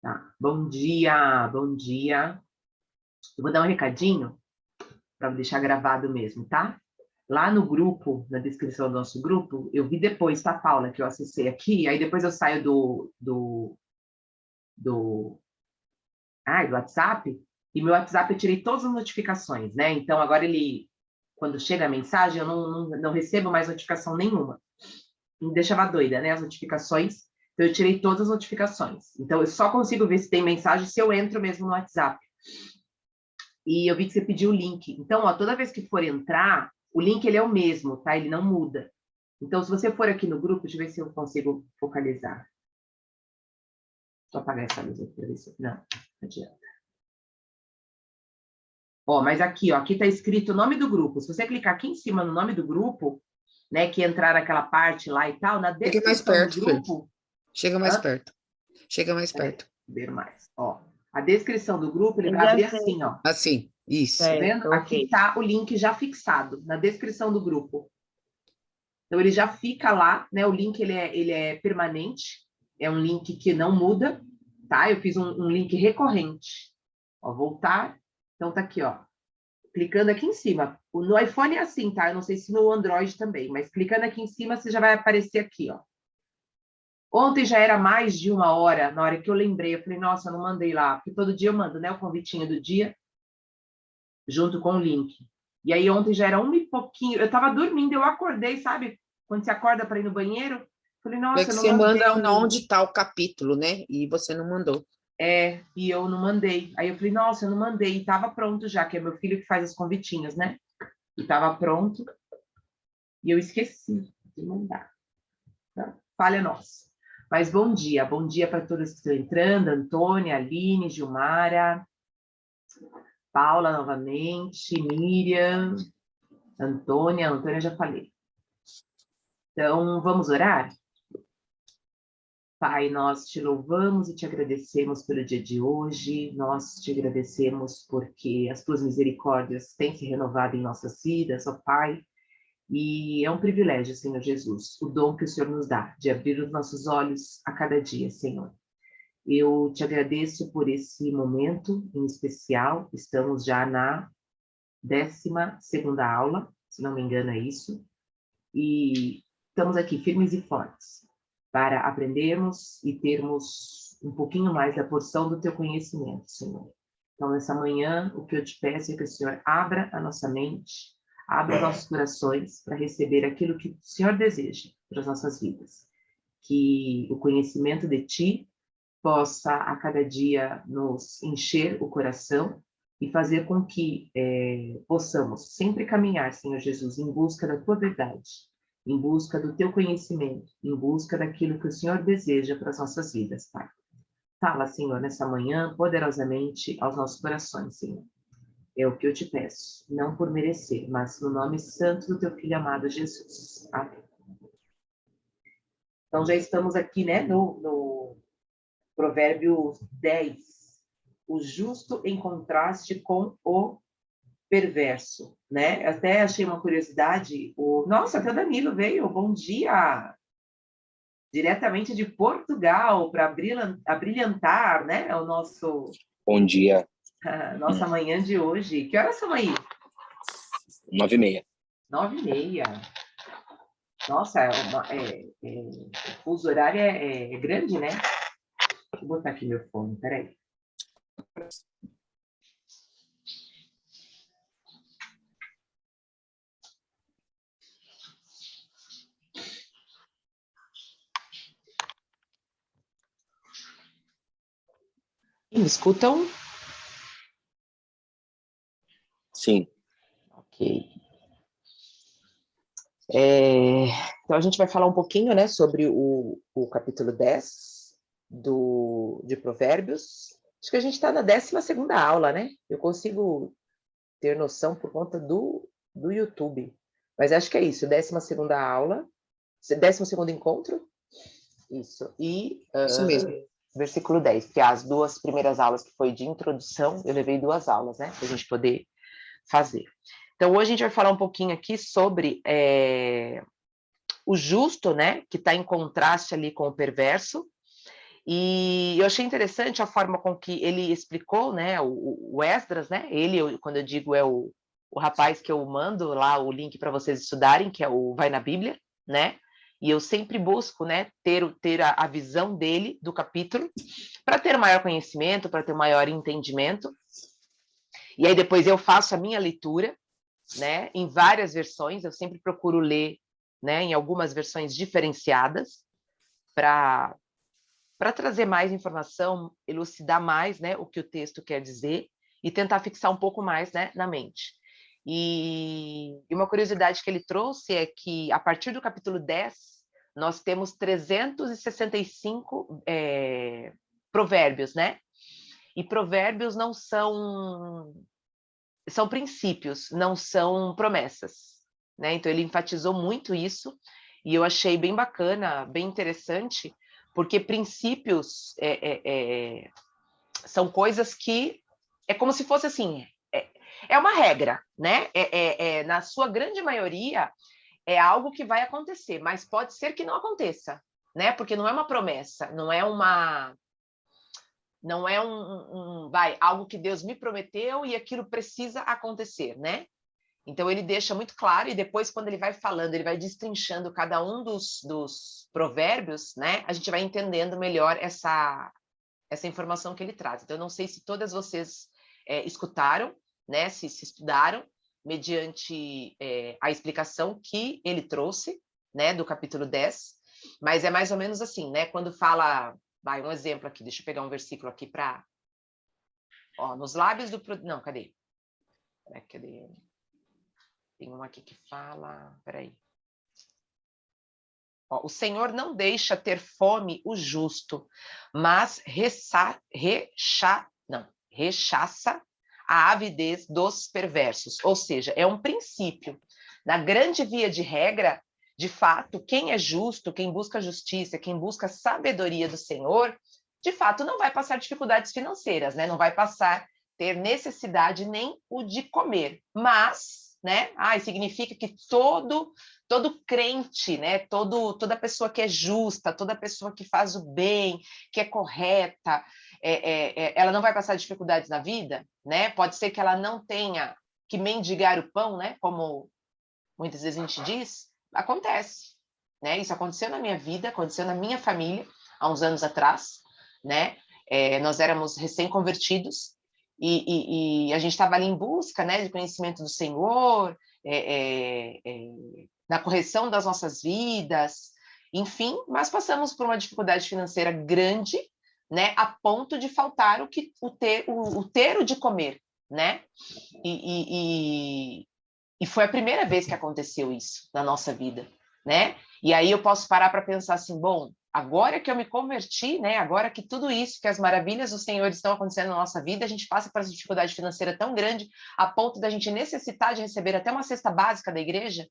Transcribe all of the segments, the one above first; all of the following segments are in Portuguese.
Tá. Bom dia, bom dia. Eu vou dar um recadinho para deixar gravado mesmo, tá? Lá no grupo, na descrição do nosso grupo, eu vi depois, tá, Paula, que eu acessei aqui, aí depois eu saio do, do WhatsApp, e meu WhatsApp eu tirei todas as notificações, né? Então agora quando chega a mensagem, eu não recebo mais notificação nenhuma. Me deixava doida, né? As notificações. Então eu tirei todas as notificações. Então eu só consigo ver se tem mensagem se eu entro mesmo no WhatsApp. E eu vi que você pediu o link. Então, ó, toda vez que for entrar, o link ele é o mesmo, tá? Ele não muda. Então, se você for aqui no grupo, deixa eu ver se eu consigo focalizar. Vou apagar essa luz aqui para ver se... Não adianta. Ó, mas aqui, ó, aqui tá escrito o nome do grupo. Se você clicar aqui em cima no nome do grupo, né, que entrar naquela parte lá e tal, na Chega mais descrição perto, do grupo... Chega mais perto. Chega mais perto. Ver mais. Ó, a descrição do grupo, ele Eu vai já abrir sei. assim, ó. Assim, isso. Tá vendo? Certo, Aqui ok. tá o link já fixado, na descrição do grupo. Então, ele já fica lá, né? O link, ele é permanente. É um link que não muda, tá? Eu fiz um link recorrente. Ó, voltar. Então, tá aqui, ó. Clicando aqui em cima. No iPhone é assim, tá? Eu não sei se no Android também, mas clicando aqui em cima, você já vai aparecer aqui, ó. Ontem já era mais de 1 hora, na hora que eu lembrei. Eu falei, nossa, eu não mandei lá. Porque todo dia eu mando, né? O convitinho do dia, junto com o link. E aí ontem já era 1 e pouquinho. Eu tava dormindo, eu acordei, sabe? Quando você acorda para ir no banheiro, falei, É nossa, que eu não você mandei manda o... onde está o capítulo, né? E você não mandou. E eu não mandei. Aí eu falei, nossa, eu não mandei. E tava pronto já, que é meu filho que faz as convitinhas, né? E tava pronto. E eu esqueci de mandar. Tá? Falha nossa. Mas bom dia para todas que estão entrando. Antônia, Aline, Gilmara, Paula novamente, Miriam, Antônia já falei. Então, vamos orar? Pai, nós te louvamos e te agradecemos pelo dia de hoje, nós te agradecemos porque as tuas misericórdias têm se renovado em nossas vidas, ó Pai, e é um privilégio, Senhor Jesus, o dom que o Senhor nos dá de abrir os nossos olhos a cada dia, Senhor. Eu te agradeço por esse momento em especial, estamos já na 12ª aula, se não me engano é isso, e estamos aqui firmes e fortes para aprendermos e termos um pouquinho mais da porção do teu conhecimento, Senhor. Então, nessa manhã, o que eu te peço é que o Senhor abra a nossa mente, abra os nossos corações para receber aquilo que o Senhor deseja para as nossas vidas. Que o conhecimento de Ti possa, a cada dia, nos encher o coração e fazer com que possamos sempre caminhar, Senhor Jesus, em busca da Tua verdade, em busca do Teu conhecimento, em busca daquilo que o Senhor deseja para as nossas vidas, Pai. Fala, Senhor, nessa manhã, poderosamente aos nossos corações, Senhor. É o que eu te peço, não por merecer, mas no nome santo do Teu Filho amado Jesus. Amém. Então, já estamos aqui, né, no Provérbio 10. O justo em contraste com o perverso, né? Até achei uma curiosidade. Nossa, até o Danilo veio. Bom dia! Diretamente de Portugal para abrilhantar, né? O nosso... Bom dia. Nossa manhã de hoje. Que horas são aí? 9h30. 9h30. Nossa, o fuso horário é grande, né? Deixa eu botar aqui meu fone, peraí. Me escutam? Sim. Ok. Então, a gente vai falar um pouquinho, né, sobre o capítulo 10 de Provérbios. Acho que a gente está na 12ª aula, né? Eu consigo ter noção por conta do YouTube. Mas acho que é isso, 12ª aula, 12º encontro. Isso. E Isso mesmo. versículo 10, porque as 2 primeiras aulas que foi de introdução, eu levei 2 aulas, né? Para a gente poder fazer. Então, hoje a gente vai falar um pouquinho aqui sobre o justo, né? Que está em contraste ali com o perverso. E eu achei interessante a forma com que ele explicou, né, o Esdras, né, ele, quando eu digo é o rapaz que eu mando lá o link para vocês estudarem, que é o Vai na Bíblia, né, e eu sempre busco, né, ter a visão dele do capítulo, para ter maior conhecimento, para ter maior entendimento, e aí depois eu faço a minha leitura, né, em várias versões, eu sempre procuro ler, né, em algumas versões diferenciadas, para trazer mais informação, elucidar mais, né, o que o texto quer dizer e tentar fixar um pouco mais, né, na mente. E uma curiosidade que ele trouxe é que, a partir do capítulo 10, nós temos 365 provérbios, né? E provérbios não são princípios, não são promessas, né? Então ele enfatizou muito isso e eu achei bem bacana, bem interessante, porque princípios são coisas que é como se fosse assim, é uma regra, né? Na sua grande maioria é algo que vai acontecer, mas pode ser que não aconteça, né? Porque não é uma promessa, não é algo que Deus me prometeu e aquilo precisa acontecer, né? Então ele deixa muito claro, e depois, quando ele vai falando, ele vai destrinchando cada um dos provérbios, né? A gente vai entendendo melhor essa informação que ele traz. Então, eu não sei se todas vocês escutaram, né? Se estudaram, mediante a explicação que ele trouxe, né? Do capítulo 10, mas é mais ou menos assim, né? Quando fala... Vai, um exemplo aqui, deixa eu pegar um versículo aqui para... nos lábios do... Não, cadê? Cadê? Tem um aqui que fala... Peraí. O Senhor não deixa ter fome o justo, mas rechaça a avidez dos perversos. Ou seja, é um princípio. Na grande via de regra, de fato, quem é justo, quem busca justiça, quem busca sabedoria do Senhor, de fato não vai passar dificuldades financeiras, né? Não vai ter necessidade nem o de comer. Mas, né? Significa que todo crente, né? Toda pessoa que é justa, toda pessoa que faz o bem, que é correta, ela não vai passar dificuldades na vida, né? Pode ser que ela não tenha que mendigar o pão, né? Como muitas vezes a gente diz, acontece, né? Isso aconteceu na minha vida, aconteceu na minha família há uns anos atrás, né? Nós éramos recém-convertidos e a gente estava ali em busca, né, de conhecimento do Senhor, na correção das nossas vidas, enfim, mas passamos por uma dificuldade financeira grande, né, a ponto de faltar o ter o de comer, né? E foi a primeira vez que aconteceu isso na nossa vida, né? E aí eu posso parar para pensar assim, bom, agora que eu me converti, né? Agora que tudo isso, que as maravilhas do Senhor estão acontecendo na nossa vida, a gente passa por essa dificuldade financeira tão grande, a ponto da gente necessitar de receber até uma cesta básica da igreja,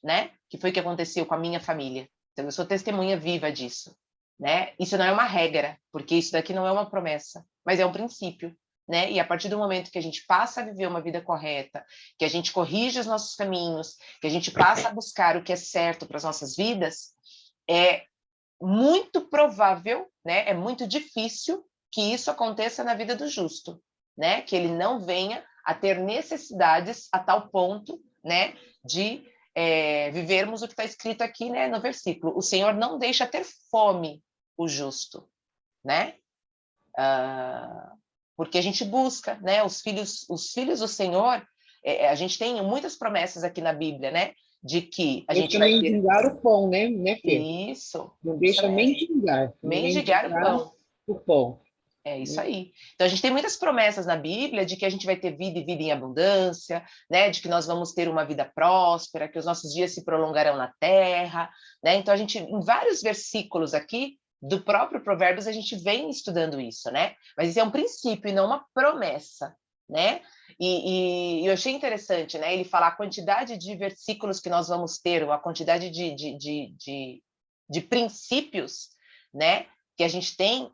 né? Que foi o que aconteceu com a minha família. Então eu sou testemunha viva disso, né? Isso não é uma regra, porque isso daqui não é uma promessa, mas é um princípio. Né? E a partir do momento que a gente passa a viver uma vida correta, que a gente corrige os nossos caminhos, que a gente passa a buscar o que é certo para as nossas vidas, é muito provável, né? É muito difícil que isso aconteça na vida do justo, né? Que ele não venha a ter necessidades a tal ponto, né? De vivermos o que está escrito aqui, né? No versículo. O Senhor não deixa ter fome o justo, né? Porque a gente busca, né? Os filhos do Senhor, a gente tem muitas promessas aqui na Bíblia, né? De que a gente vai ter... mendigar o pão, né, Fê? Isso. Não deixa mendigar. Mendigar o pão. O pão. É isso aí. Então, a gente tem muitas promessas na Bíblia de que a gente vai ter vida e vida em abundância, né? De que nós vamos ter uma vida próspera, que os nossos dias se prolongarão na terra, né? Então, a gente, em vários versículos aqui do próprio Provérbios, a gente vem estudando isso, né? Mas isso é um princípio e não uma promessa, né? E eu achei interessante, né? Ele falar a quantidade de versículos que nós vamos ter, a quantidade de princípios, né? Que a gente tem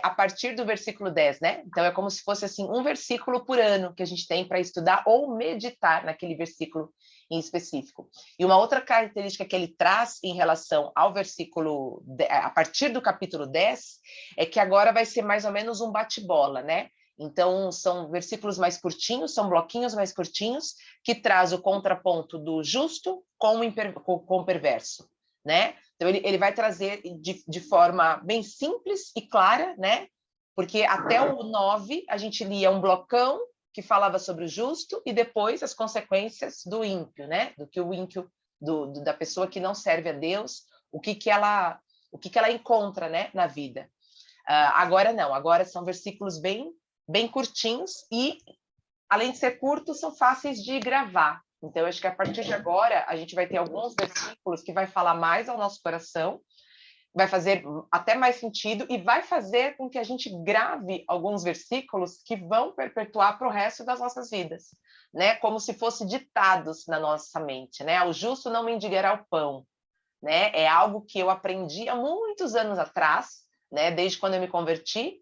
a partir do versículo 10, né? Então, é como se fosse assim um versículo por ano que a gente tem para estudar ou meditar naquele versículo em específico. E uma outra característica que ele traz em relação ao versículo, a partir do capítulo 10, é que agora vai ser mais ou menos um bate-bola, né? Então, são versículos mais curtinhos, são bloquinhos mais curtinhos, que traz o contraponto do justo com o perverso, né? Então, ele vai trazer de forma bem simples e clara, né? Porque até o 9, a gente lia um blocão que falava sobre o justo e depois as consequências do ímpio, né? Do que o ímpio, da pessoa que não serve a Deus, o que ela encontra, né, na vida. Agora não, agora são versículos bem curtinhos e, além de ser curtos, são fáceis de gravar. Então, eu acho que a partir de agora, a gente vai ter alguns versículos que vai falar mais ao nosso coração, vai fazer até mais sentido e vai fazer com que a gente grave alguns versículos que vão perpetuar para o resto das nossas vidas, né? Como se fossem ditados na nossa mente, né? O justo não mendigará o pão, né? É algo que eu aprendi há muitos anos atrás, né? Desde quando eu me converti,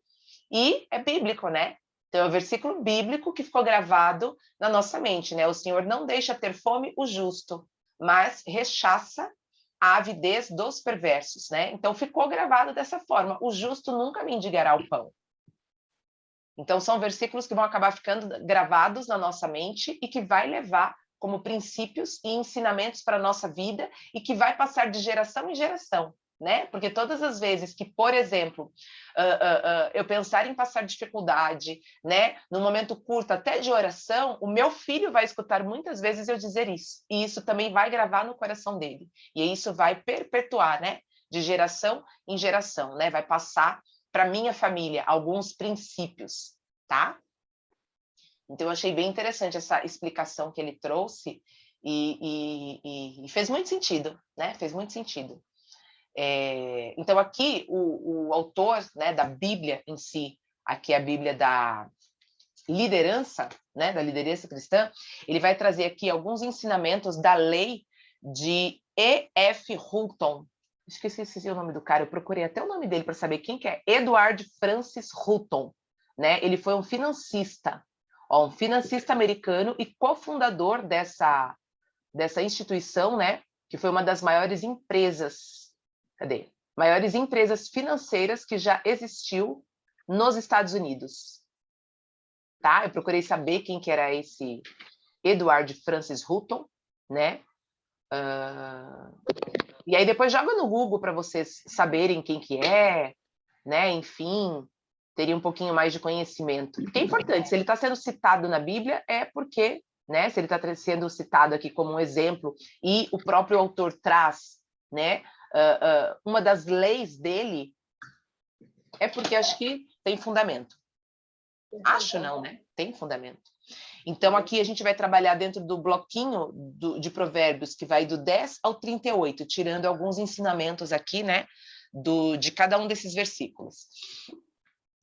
e é bíblico, né? Então, é um versículo bíblico que ficou gravado na nossa mente, né? O Senhor não deixa ter fome o justo, mas rechaça a avidez dos perversos, né? Então, ficou gravado dessa forma: o justo nunca mendigará o pão. Então, são versículos que vão acabar ficando gravados na nossa mente e que vai levar como princípios e ensinamentos para a nossa vida e que vai passar de geração em geração, né? Porque todas as vezes que, por exemplo, eu pensar em passar dificuldade, né, num momento curto até de oração, o meu filho vai escutar muitas vezes eu dizer isso, e isso também vai gravar no coração dele, e isso vai perpetuar, né, de geração em geração, né, vai passar para minha família alguns princípios, tá? Então, eu achei bem interessante essa explicação que ele trouxe e fez muito sentido, né? Fez muito sentido. Então, aqui, o autor, né, da Bíblia em si, aqui é a Bíblia da liderança, né, da liderança cristã, ele vai trazer aqui alguns ensinamentos da lei de E.F. Hutton. Esqueci o nome do cara, eu procurei até o nome dele para saber quem que é. Edward Francis Hutton, né? Ele foi um financista americano e cofundador dessa instituição, né, que foi uma das maiores empresas financeiras que já existiu nos Estados Unidos. Tá? Eu procurei saber quem que era esse Edward Francis Hutton, né? E aí depois joga no Google para vocês saberem quem que é, né? Enfim, teria um pouquinho mais de conhecimento. Porque é importante, se ele está sendo citado na Bíblia, é porque, né? Se ele está sendo citado aqui como um exemplo e o próprio autor traz, né, uma das leis dele, é porque acho que tem fundamento. Acho não, né? Tem fundamento. Então, aqui a gente vai trabalhar dentro do bloquinho de provérbios, que vai do 10 ao 38, tirando alguns ensinamentos aqui, né, de cada um desses versículos.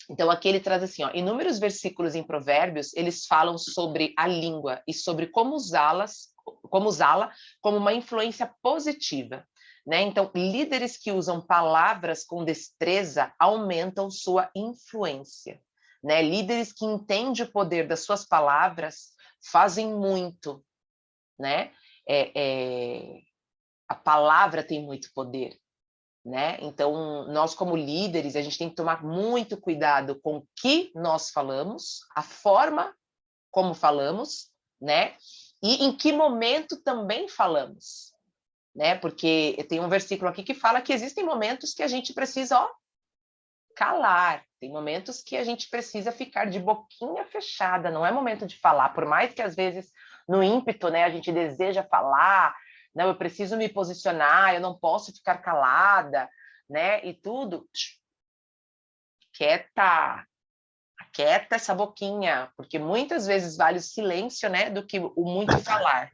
Então, aqui ele traz assim, ó, inúmeros versículos em provérbios, eles falam sobre a língua e sobre como usá-la como uma influência positiva, né? Então, líderes que usam palavras com destreza aumentam sua influência, né? Líderes que entendem o poder das suas palavras fazem muito, né? A palavra tem muito poder, né? Então, nós como líderes, a gente tem que tomar muito cuidado com o que nós falamos, a forma como falamos, né? E em que momento também falamos, né? Porque tem um versículo aqui que fala que existem momentos que a gente precisa, ó, calar. Tem momentos que a gente precisa ficar de boquinha fechada, não é momento de falar, por mais que às vezes no ímpeto, né, a gente deseja falar, não, eu preciso me posicionar, eu não posso ficar calada, né, e tudo. Quieta essa boquinha, porque muitas vezes vale o silêncio, né, do que o muito falar.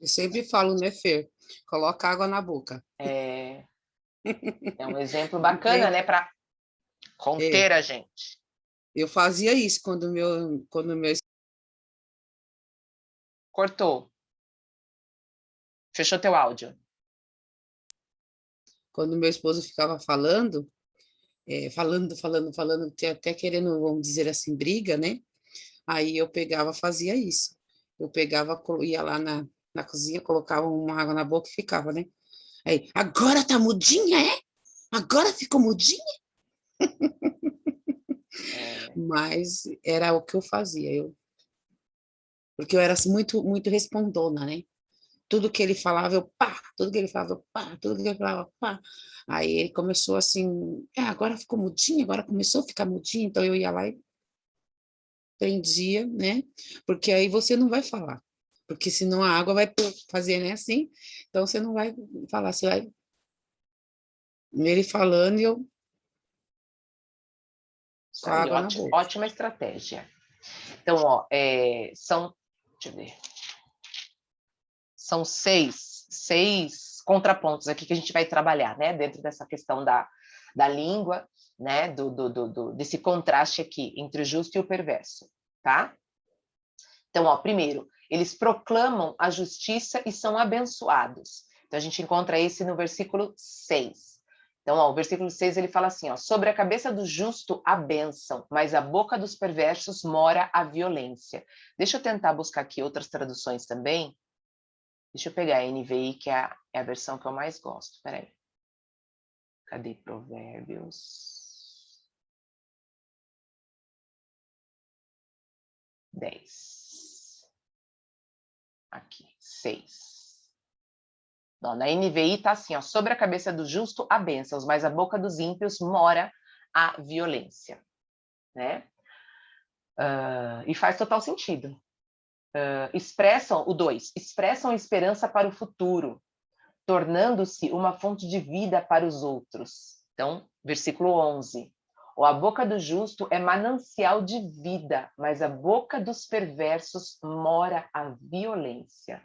Eu sempre falo, né, Fer? Coloca água na boca. É um exemplo bacana, né, para conter a gente. Eu fazia isso quando meu Cortou. Fechou teu áudio. Quando meu esposo ficava falando, até querendo, vamos dizer assim, briga, né? Aí eu pegava, fazia isso. Eu pegava, ia lá na cozinha, colocava uma água na boca e ficava, né? Aí, agora tá mudinha, é? Agora ficou mudinha? Mas era o que eu fazia, porque eu era assim, muito respondona, né? Tudo que ele falava, eu pá, tudo que ele falava, eu pá, tudo que ele falava, pá. Aí ele começou assim, agora ficou mudinha, agora começou a ficar mudinha, então eu ia lá e prendia, né? Porque aí você não vai falar, porque senão a água vai fazer, né, assim, então você não vai falar, você vai ele falando e eu Isso com a aí, água na boca. ótima estratégia. Então, ó, deixa eu ver. São seis contrapontos aqui que a gente vai trabalhar, né? Dentro dessa questão da língua, né? Desse contraste aqui entre o justo e o perverso, tá? Então, ó, primeiro, eles proclamam a justiça e são abençoados. Então, a gente encontra esse no versículo 6. Então, ó, o versículo 6, ele fala assim, ó, sobre a cabeça do justo a bênção, mas a boca dos perversos mora a violência. Deixa eu tentar buscar aqui outras traduções também. Deixa eu pegar a NVI, que é a versão que eu mais gosto. Peraí. Cadê Provérbios? 10. Aqui, 6. Não, na NVI está assim, ó, sobre a cabeça do justo há bênçãos, mas a boca dos ímpios mora a violência. Né? E faz total sentido. Expressam esperança para o futuro, tornando-se uma fonte de vida para os outros. Então, versículo 11. A boca do justo é manancial de vida, mas a boca dos perversos mora a violência.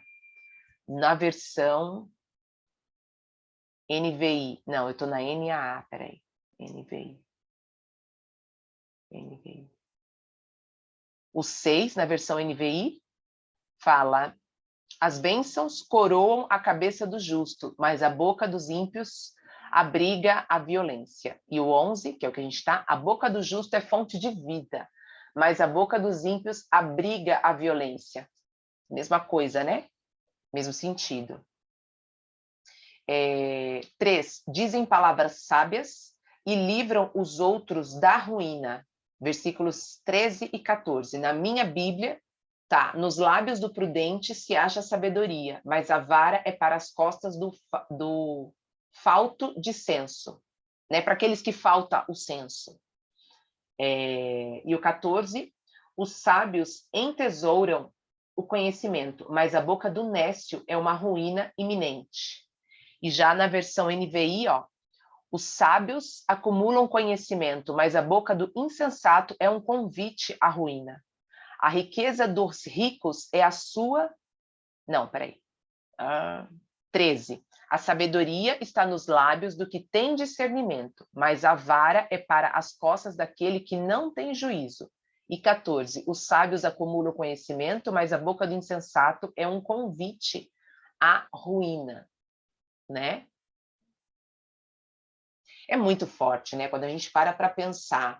Na versão NVI. Não, eu estou na NAA, peraí. NVI. O 6, na versão NVI, fala: as bênçãos coroam a cabeça do justo, mas a boca dos ímpios abriga a violência. E o 11, que é o que a gente está, a boca do justo é fonte de vida, mas a boca dos ímpios abriga a violência. Mesma coisa, né? Mesmo sentido. 3, dizem palavras sábias e livram os outros da ruína. Versículos 13 e 14. Na minha Bíblia, tá, nos lábios do prudente se acha sabedoria, mas a vara é para as costas do falto de senso, né? Para aqueles que falta o senso. E o 14, os sábios entesouram o conhecimento, mas a boca do nécio é uma ruína iminente. E já na versão NVI, ó, os sábios acumulam conhecimento, mas a boca do insensato é um convite à ruína. A riqueza dos ricos é a sua... Não, peraí. 13. A sabedoria está nos lábios do que tem discernimento, mas a vara é para as costas daquele que não tem juízo. E 14. Os sábios acumulam conhecimento, mas a boca do insensato é um convite à ruína. Né? É muito forte, né? Quando a gente para pensar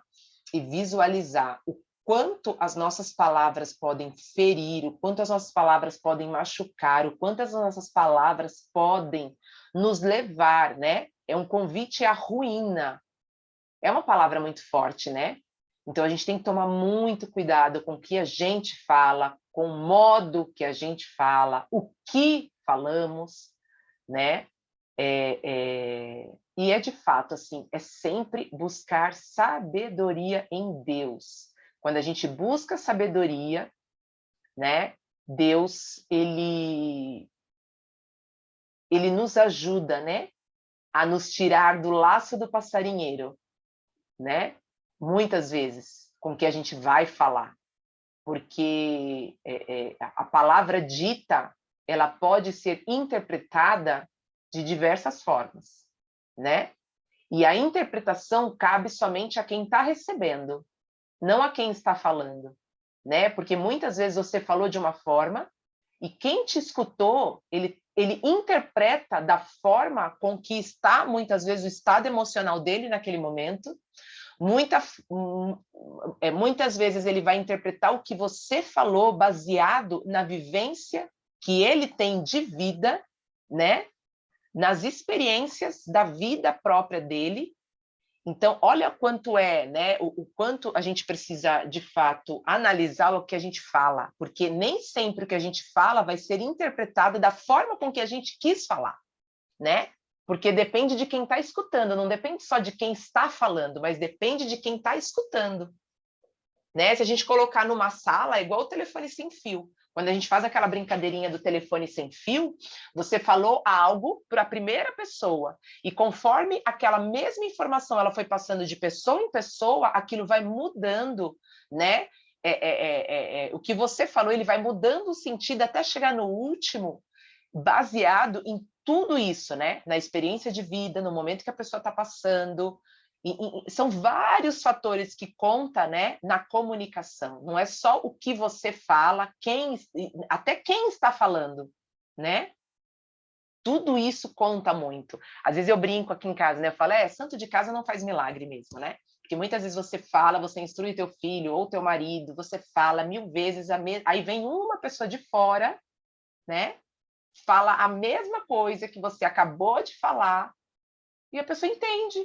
e visualizar o quanto as nossas palavras podem ferir, o quanto as nossas palavras podem machucar, o quanto as nossas palavras podem nos levar, né? É um convite à ruína. É uma palavra muito forte, né? Então a gente tem que tomar muito cuidado com o que a gente fala, com o modo que a gente fala, o que falamos, né? E é de fato assim, é sempre buscar sabedoria em Deus. Quando a gente busca sabedoria, né, Deus ele nos ajuda, né, a nos tirar do laço do passarinheiro, né? Muitas vezes com o que a gente vai falar, porque a palavra dita ela pode ser interpretada de diversas formas, né? E a interpretação cabe somente a quem está recebendo, não a quem está falando, né? Porque muitas vezes você falou de uma forma e quem te escutou, ele interpreta da forma com que está, muitas vezes, o estado emocional dele naquele momento. Muitas vezes ele vai interpretar o que você falou baseado na vivência que ele tem de vida, né? Nas experiências da vida própria dele. Então, olha quanto né, o quanto a gente precisa, de fato, analisar o que a gente fala, porque nem sempre o que a gente fala vai ser interpretado da forma com que a gente quis falar, né? Porque depende de quem está escutando, não depende só de quem está falando, mas depende de quem está escutando, né? Se a gente colocar numa sala, é igual o telefone sem fio. Quando a gente faz aquela brincadeirinha do telefone sem fio, você falou algo para a primeira pessoa, e conforme aquela mesma informação ela foi passando de pessoa em pessoa, aquilo vai mudando, né? O que você falou, ele vai mudando o sentido até chegar no último, baseado em tudo isso, né? Na experiência de vida, no momento que a pessoa está passando. São vários fatores que contam, né, na comunicação. Não é só o que você fala, até quem está falando, né? Tudo isso conta muito. Às vezes eu brinco aqui em casa, né? Eu falo, santo de casa não faz milagre mesmo, né? Porque muitas vezes você fala, você instrui teu filho ou teu marido, você fala 1000 vezes, aí vem uma pessoa de fora, né? Fala a mesma coisa que você acabou de falar e a pessoa entende.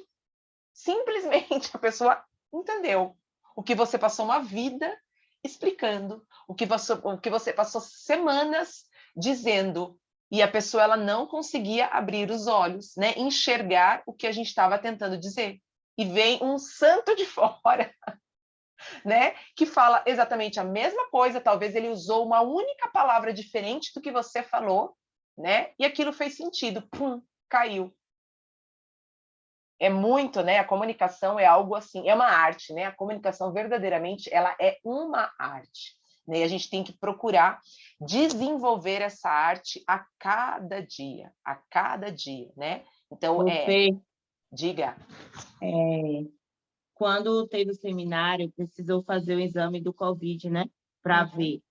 Simplesmente a pessoa entendeu o que você passou uma vida explicando, o que você passou semanas dizendo, e a pessoa ela não conseguia abrir os olhos, né, enxergar o que a gente estava tentando dizer. E vem um santo de fora, né, que fala exatamente a mesma coisa, talvez ele usou uma única palavra diferente do que você falou, né, e aquilo fez sentido, pum, caiu. É muito, né? A comunicação é algo assim, é uma arte, né? A comunicação verdadeiramente, ela é uma arte, né? E a gente tem que procurar desenvolver essa arte a cada dia, né? Então, Fê, diga. Quando teve o seminário, precisou fazer o exame do Covid, né? Para ver.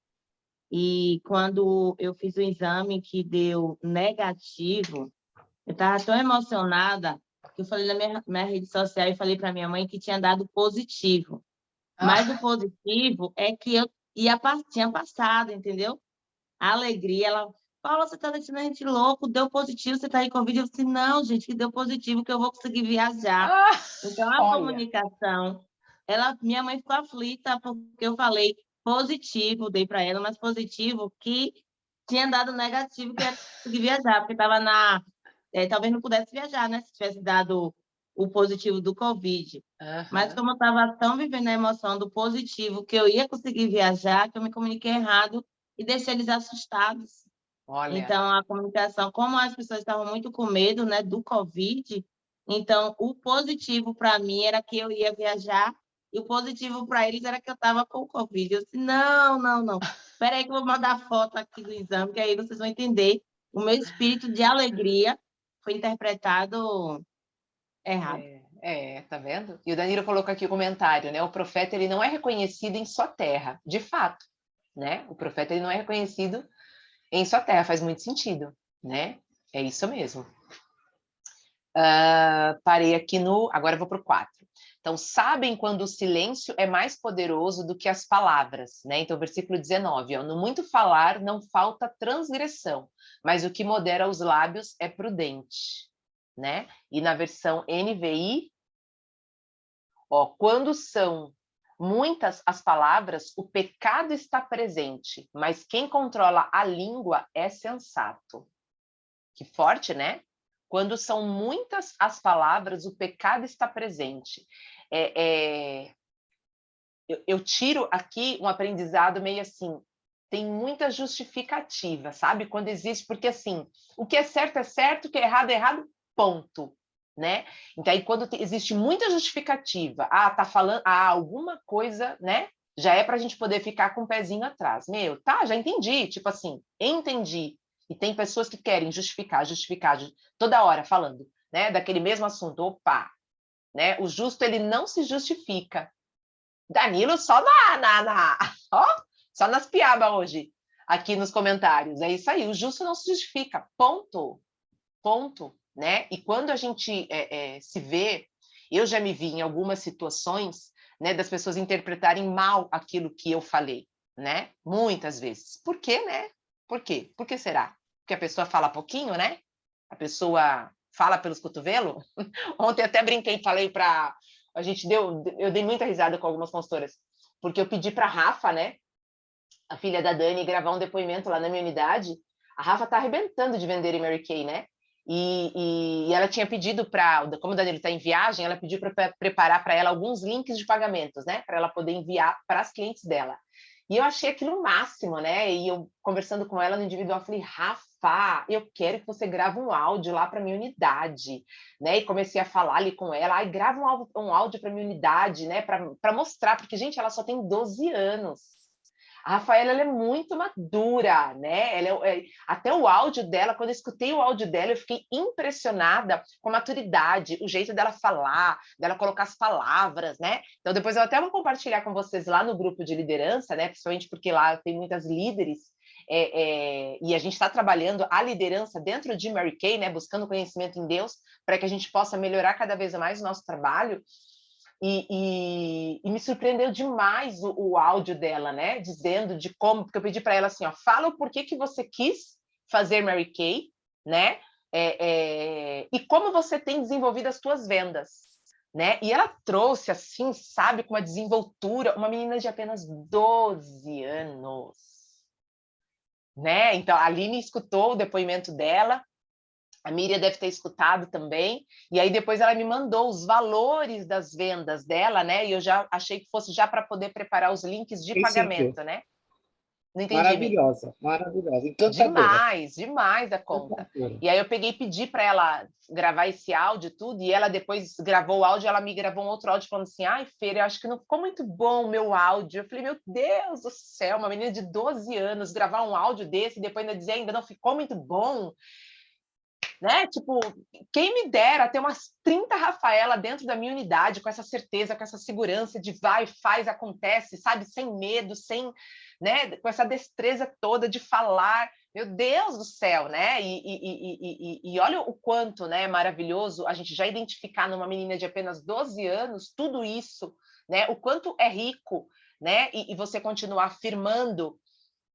E quando eu fiz o exame que deu negativo, eu estava tão emocionada que eu falei na minha rede social e falei para minha mãe que tinha dado positivo. Mas o positivo é que eu tinha passado, entendeu? A alegria, ela... Paula, você está deixando a gente louco, deu positivo, você está aí com Covid. Eu disse, não, gente, que deu positivo, que eu vou conseguir viajar. Então, a comunicação, minha mãe ficou aflita porque eu falei positivo, dei para ela, mas positivo que tinha dado negativo, que ia conseguir viajar, porque estava talvez não pudesse viajar, né? Se tivesse dado o positivo do Covid. Mas como eu estava tão vivendo a emoção do positivo, que eu ia conseguir viajar, que eu me comuniquei errado e deixei eles assustados. Olha. Então, a comunicação, como as pessoas estavam muito com medo, né, do Covid, então, o positivo para mim era que eu ia viajar e o positivo para eles era que eu estava com o Covid. Eu disse, não. Espera aí que eu vou mandar foto aqui do exame, que aí vocês vão entender. O meu espírito de alegria foi interpretado errado. Tá vendo? E o Danilo colocou aqui o comentário, né? O profeta, ele não é reconhecido em sua terra, de fato, né? O profeta, ele não é reconhecido em sua terra, faz muito sentido, né? É isso mesmo. Parei aqui agora eu vou para o 4. Então, sabem quando o silêncio é mais poderoso do que as palavras, né? Então, versículo 19, ó, no muito falar não falta transgressão, mas o que modera os lábios é prudente, né? E na versão NVI, ó, quando são muitas as palavras, o pecado está presente, mas quem controla a língua é sensato. Que forte, né? Quando são muitas as palavras, o pecado está presente. Eu tiro aqui um aprendizado meio assim, tem muita justificativa, sabe? Quando existe, porque assim, o que é certo, o que é errado, ponto, né? Então aí quando existe muita justificativa, tá falando, alguma coisa, né? Já é para a gente poder ficar com o pezinho atrás. Já entendi, tipo assim, entendi. E tem pessoas que querem justificar, toda hora falando, né? Daquele mesmo assunto, opa, né? O justo, ele não se justifica. Danilo só só nas piabas hoje, aqui nos comentários. É isso aí, o justo não se justifica, ponto, né? E quando a gente se vê, eu já me vi em algumas situações, né, das pessoas interpretarem mal aquilo que eu falei, né? Muitas vezes. Por quê, né? Por quê? Por que será? Porque a pessoa fala pouquinho, né? A pessoa fala pelos cotovelos. Ontem até brinquei, falei para... Eu dei muita risada com algumas consultoras, porque eu pedi para a Rafa, né, a filha da Dani, gravar um depoimento lá na minha unidade. A Rafa tá arrebentando de vender em Mary Kay, né? E ela tinha pedido para, como o Danilo está em viagem, ela pediu para preparar para ela alguns links de pagamentos, né? Para ela poder enviar para as clientes dela. E eu achei aquilo o máximo, né? E eu, conversando com ela no individual, falei, Rafa, eu quero que você grave um áudio lá para minha unidade, né? E comecei a falar ali com ela, ai, grava um áudio para minha unidade, né? Para mostrar, porque, gente, ela só tem 12 anos. A Rafaela, ela é muito madura, né? Até o áudio dela, quando eu escutei o áudio dela, eu fiquei impressionada com a maturidade, o jeito dela falar, dela colocar as palavras, né? Então, depois eu até vou compartilhar com vocês lá no grupo de liderança, né? Principalmente porque lá tem muitas líderes, e a gente está trabalhando a liderança dentro de Mary Kay, né? Buscando conhecimento em Deus, para que a gente possa melhorar cada vez mais o nosso trabalho. E me surpreendeu demais o áudio dela, né? Dizendo de como, porque eu pedi para ela assim, ó, fala o porquê que você quis fazer Mary Kay, né? E como você tem desenvolvido as suas vendas, né? E ela trouxe assim, sabe, com uma desenvoltura, uma menina de apenas 12 anos, né? Então a Aline escutou o depoimento dela. A Miriam deve ter escutado também, e aí depois ela me mandou os valores das vendas dela, né? E eu já achei que fosse já para poder preparar os links de pagamento, né? Não entendi, Maravilhosa, maravilhosa, encantadora. Demais da conta. E aí eu peguei e pedi para ela gravar esse áudio tudo, e ela depois gravou o áudio, ela me gravou um outro áudio falando assim, ai, Fer, eu acho que não ficou muito bom o meu áudio. Eu falei, meu Deus do céu, uma menina de 12 anos gravar um áudio desse e depois ainda dizer ainda não ficou muito bom. Né? Tipo, quem me dera ter umas 30 Rafaela dentro da minha unidade, com essa certeza, com essa segurança de vai, faz, acontece, sabe? Sem medo, sem, né? Com essa destreza toda de falar. Meu Deus do céu, né? E olha o quanto, né, maravilhoso a gente já identificar numa menina de apenas 12 anos tudo isso, né? O quanto é rico, né? E você continuar afirmando,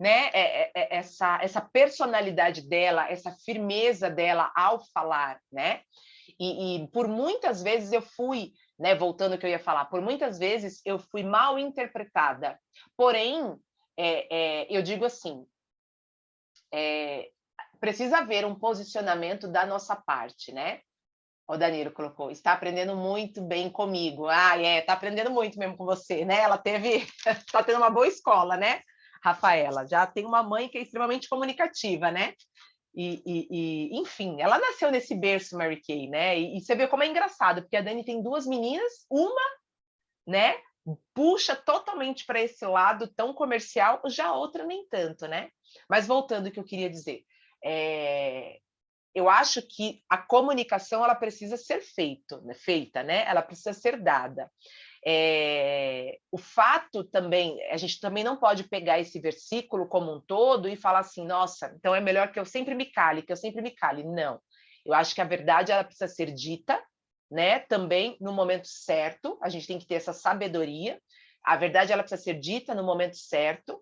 né, essa personalidade dela, essa firmeza dela ao falar, né? E por muitas vezes eu fui, né, voltando ao que eu ia falar, por muitas vezes eu fui mal interpretada. Porém, eu digo assim, precisa haver um posicionamento da nossa parte, né? O Danilo colocou, está aprendendo muito bem comigo. Ah, está aprendendo muito mesmo com você, né? Ela está tendo uma boa escola, né? Rafaela, já tem uma mãe que é extremamente comunicativa, né? Enfim, ela nasceu nesse berço Mary Kay, né? E você vê como é engraçado, porque a Dani tem duas meninas, uma, né, puxa totalmente para esse lado tão comercial, já a outra nem tanto, né? Mas voltando ao que eu queria dizer, eu acho que a comunicação ela precisa ser feita, né? Ela precisa ser dada. O fato também, a gente também não pode pegar esse versículo como um todo e falar assim, nossa, então é melhor que eu sempre me cale, que eu sempre me cale. Não. Eu acho que a verdade ela precisa ser dita, né? Também no momento certo, a gente tem que ter essa sabedoria. A verdade ela precisa ser dita no momento certo,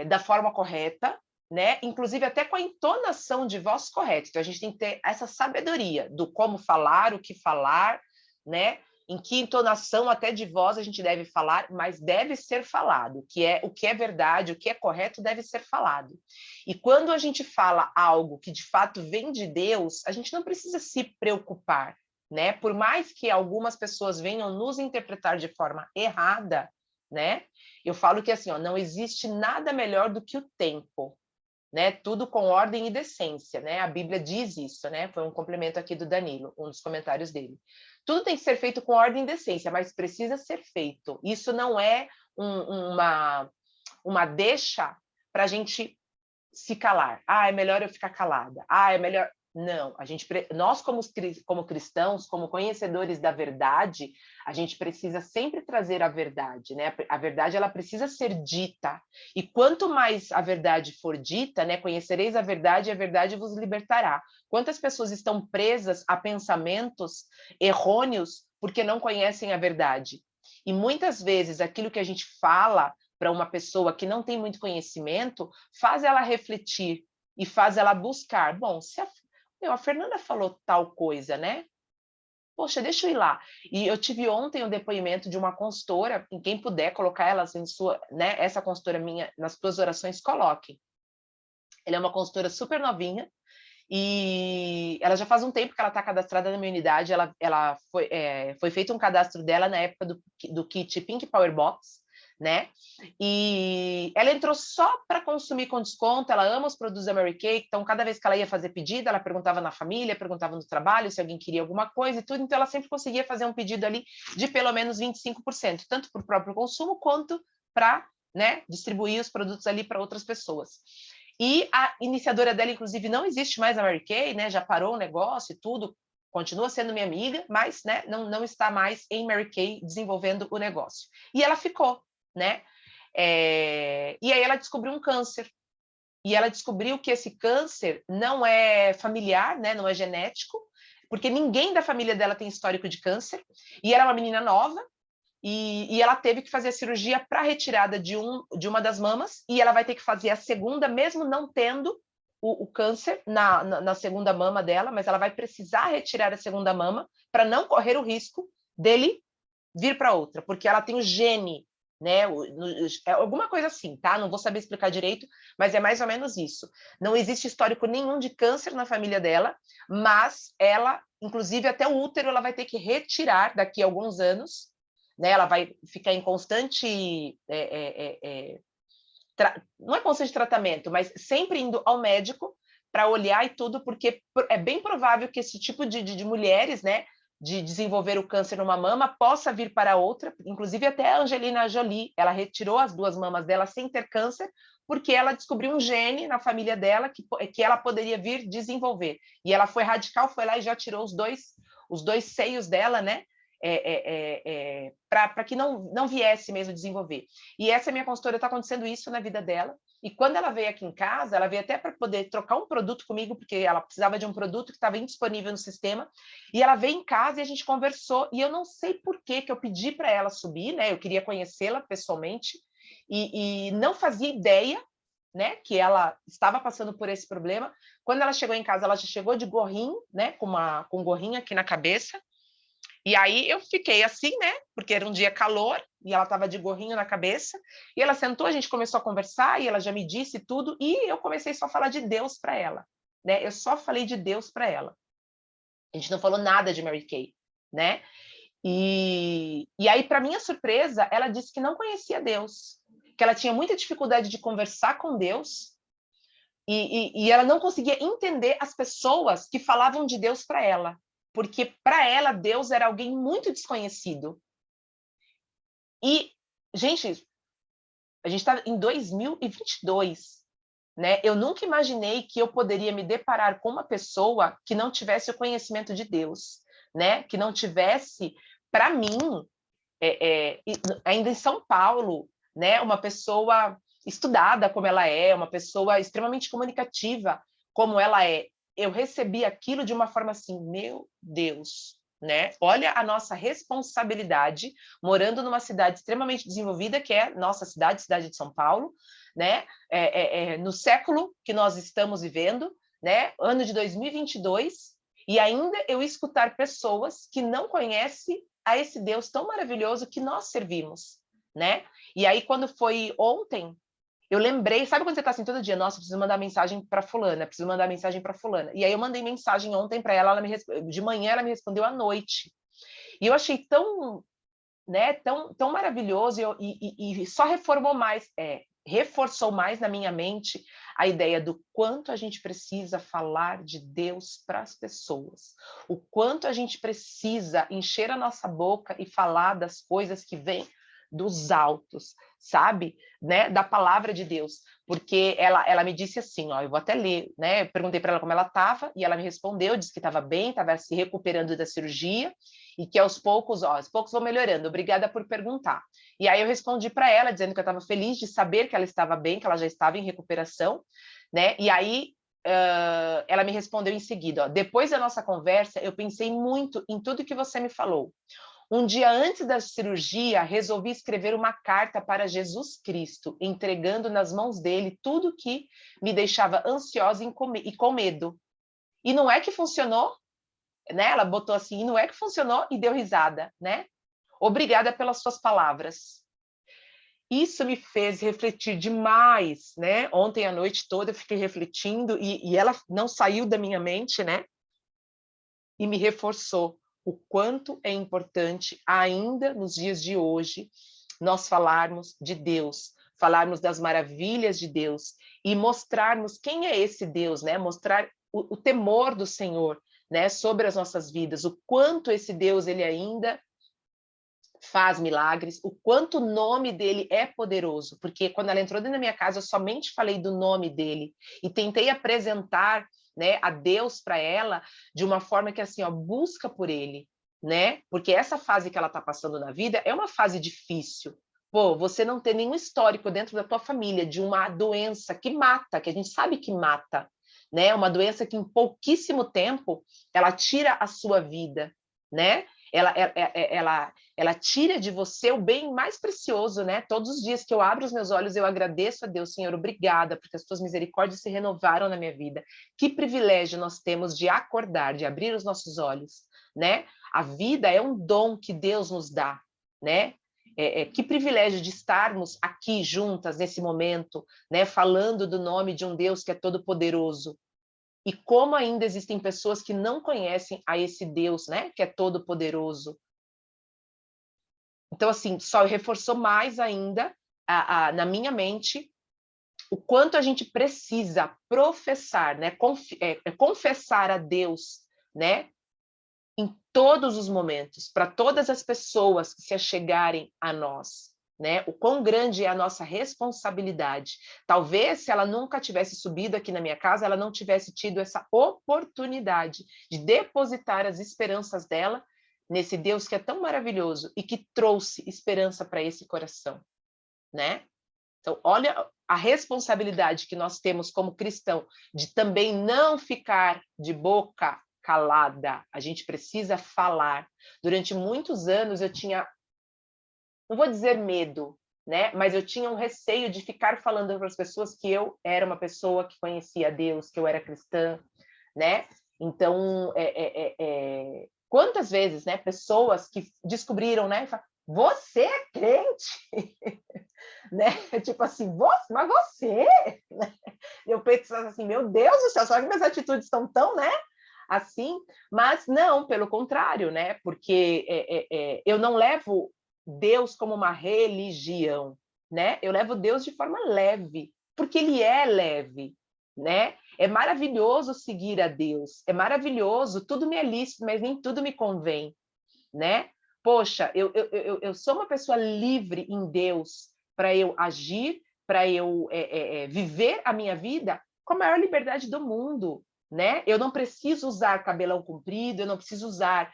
da forma correta, né? Inclusive até com a entonação de voz correta. Então a gente tem que ter essa sabedoria do como falar, o que falar, né? Em que entonação até de voz a gente deve falar, mas deve ser falado. O que é verdade, o que é correto deve ser falado. E quando a gente fala algo que de fato vem de Deus, a gente não precisa se preocupar, né? Por mais que algumas pessoas venham nos interpretar de forma errada, né? Eu falo que assim, ó, não existe nada melhor do que o tempo. Né, tudo com ordem e decência, né? A Bíblia diz isso, né? Foi um complemento aqui do Danilo, um dos comentários dele. Tudo tem que ser feito com ordem e decência, mas precisa ser feito. Isso não é uma deixa para a gente se calar. Ah, é melhor eu ficar calada. Ah, é melhor... Não, nós como cristãos, como conhecedores da verdade, a gente precisa sempre trazer a verdade, né? A verdade ela precisa ser dita. E quanto mais a verdade for dita, né? Conhecereis a verdade e a verdade vos libertará. Quantas pessoas estão presas a pensamentos errôneos porque não conhecem a verdade? E muitas vezes aquilo que a gente fala para uma pessoa que não tem muito conhecimento, faz ela refletir e faz ela buscar. Bom, se a Fernanda falou tal coisa, né? Poxa, deixa eu ir lá. E eu tive ontem um depoimento de uma consultora, em quem puder colocar elas em sua, né, essa consultora minha, nas suas orações, coloque. Ela é uma consultora super novinha, e ela já faz um tempo que ela está cadastrada na minha unidade. Ela foi feito um cadastro dela na época do kit Pink Power Box, né? E ela entrou só para consumir com desconto. Ela ama os produtos da Mary Kay, então cada vez que ela ia fazer pedido, ela perguntava na família, perguntava no trabalho se alguém queria alguma coisa e tudo, então ela sempre conseguia fazer um pedido ali de pelo menos 25%, tanto para o próprio consumo quanto para, né, distribuir os produtos ali para outras pessoas. E a iniciadora dela, inclusive, não existe mais a Mary Kay, né? Já parou o negócio e tudo, continua sendo minha amiga, mas, né, não está mais em Mary Kay desenvolvendo o negócio. E ela ficou, né? E aí ela descobriu um câncer. E ela descobriu que esse câncer não é familiar, né? Não é genético, porque ninguém da família dela tem histórico de câncer. E era uma menina nova. E ela teve que fazer a cirurgia para retirada de uma das mamas, e ela vai ter que fazer a segunda, mesmo não tendo o câncer na segunda mama dela, mas ela vai precisar retirar a segunda mama para não correr o risco dele vir para outra, porque ela tem o gene, né? Alguma coisa assim, tá? Não vou saber explicar direito, mas é mais ou menos isso. Não existe histórico nenhum de câncer na família dela, mas ela, inclusive até o útero, ela vai ter que retirar daqui a alguns anos. Né, ela vai ficar em constante, não é constante tratamento, mas sempre indo ao médico para olhar e tudo, porque é bem provável que esse tipo de mulheres, né, de desenvolver o câncer numa mama, possa vir para outra. Inclusive até a Angelina Jolie, ela retirou as 2 mamas dela sem ter câncer, porque ela descobriu um gene na família dela que ela poderia vir desenvolver. E ela foi radical, foi lá e já tirou os dois seios dela, né? Para que não viesse mesmo desenvolver. E essa minha consultora, está acontecendo isso na vida dela, e quando ela veio aqui em casa, ela veio até para poder trocar um produto comigo, porque ela precisava de um produto que estava indisponível no sistema, e ela veio em casa e a gente conversou, e eu não sei por que eu pedi para ela subir, né? Eu queria conhecê-la pessoalmente, e não fazia ideia, né, que ela estava passando por esse problema. Quando ela chegou em casa, ela já chegou de gorrinho, né, com um gorrinho aqui na cabeça. E aí eu fiquei assim, né? Porque era um dia calor e ela estava de gorrinho na cabeça. E ela sentou, a gente começou a conversar e ela já me disse tudo. E eu comecei só a falar de Deus para ela, né? Eu só falei de Deus para ela. A gente não falou nada de Mary Kay, né? E aí, para minha surpresa, ela disse que não conhecia Deus, que ela tinha muita dificuldade de conversar com Deus e ela não conseguia entender as pessoas que falavam de Deus para ela. Porque para ela Deus era alguém muito desconhecido. E, gente, a gente está em 2022, né? Eu nunca imaginei que eu poderia me deparar com uma pessoa que não tivesse o conhecimento de Deus, né? Que não tivesse, para mim, ainda em São Paulo, né? Uma pessoa estudada como ela é, uma pessoa extremamente comunicativa como ela é. Eu recebi aquilo de uma forma assim, meu Deus, né? Olha a nossa responsabilidade morando numa cidade extremamente desenvolvida, que é nossa cidade de São Paulo, né? No século que nós estamos vivendo, né? Ano de 2022, e ainda eu escutar pessoas que não conhecem a esse Deus tão maravilhoso que nós servimos, né? E aí, quando foi ontem, eu lembrei, sabe quando você está assim todo dia, nossa, preciso mandar mensagem para fulana, preciso mandar mensagem para fulana. E aí eu mandei mensagem ontem para ela, de manhã ela me respondeu à noite. E eu achei tão, né, tão maravilhoso e só reforçou mais na minha mente a ideia do quanto a gente precisa falar de Deus para as pessoas, o quanto a gente precisa encher a nossa boca e falar das coisas que vêm dos altos, sabe? Né? Da palavra de Deus. Porque ela me disse assim, ó, eu vou até ler, né? Eu perguntei para ela como ela estava e ela me respondeu, disse que estava bem, estava se recuperando da cirurgia e que aos poucos vão melhorando. Obrigada por perguntar. E aí eu respondi para ela, dizendo que eu estava feliz de saber que ela estava bem, que ela já estava em recuperação, né? E aí ela me respondeu em seguida, ó, depois da nossa conversa, eu pensei muito em tudo que você me falou. Um dia antes da cirurgia, resolvi escrever uma carta para Jesus Cristo, entregando nas mãos dele tudo que me deixava ansiosa e com medo. E não é que funcionou, né? Ela botou assim, e não é que funcionou, e deu risada, né? Obrigada pelas suas palavras. Isso me fez refletir demais, né? Ontem à noite toda eu fiquei refletindo e ela não saiu da minha mente, né? E me reforçou o quanto é importante, ainda nos dias de hoje, nós falarmos de Deus, falarmos das maravilhas de Deus e mostrarmos quem é esse Deus, né? Mostrar o temor do Senhor, né? Sobre as nossas vidas, o quanto esse Deus ele ainda faz milagres, o quanto o nome dele é poderoso, porque quando ela entrou dentro da minha casa, eu somente falei do nome dele e tentei apresentar, né, a Deus para ela de uma forma que assim, ó, busca por ele, né? Porque essa fase que ela está passando na vida é uma fase difícil. Pô, você não tem nenhum histórico dentro da tua família de uma doença que mata, que a gente sabe que mata, né? Uma doença que em pouquíssimo tempo ela tira a sua vida, né? Ela tira de você o bem mais precioso, né? Todos os dias que eu abro os meus olhos, eu agradeço a Deus, Senhor, obrigada, porque as tuas misericórdias se renovaram na minha vida. Que privilégio nós temos de acordar, de abrir os nossos olhos, né? A vida é um dom que Deus nos dá, né? Que privilégio de estarmos aqui juntas nesse momento, né? Falando do nome de um Deus que é todo-poderoso. E como ainda existem pessoas que não conhecem a esse Deus, né, que é todo-poderoso. Então, assim, só reforçou mais ainda na minha mente o quanto a gente precisa professar, né, confessar a Deus, né, em todos os momentos, para todas as pessoas que se achegarem a nós. Né? O quão grande é a nossa responsabilidade. Talvez, se ela nunca tivesse subido aqui na minha casa, ela não tivesse tido essa oportunidade de depositar as esperanças dela nesse Deus que é tão maravilhoso e que trouxe esperança para esse coração. Né? Então, olha a responsabilidade que nós temos como cristão de também não ficar de boca calada. A gente precisa falar. Durante muitos anos eu tinha, não vou dizer medo, né? Mas eu tinha um receio de ficar falando para as pessoas que eu era uma pessoa que conhecia Deus, que eu era cristã, né? Então, quantas vezes, né? Pessoas que descobriram, né? Você é crente, né? Tipo assim, mas você, né? Eu pensava assim, meu Deus do céu, só que minhas atitudes estão tão, né? Assim, mas não, pelo contrário, né? Porque eu não levo Deus como uma religião, né? Eu levo Deus de forma leve, porque ele é leve, né? É maravilhoso seguir a Deus, é maravilhoso, tudo me é lícito, mas nem tudo me convém, né? Poxa, eu sou uma pessoa livre em Deus para eu agir, para eu viver a minha vida com a maior liberdade do mundo, né? Eu não preciso usar cabelão comprido, eu não preciso usar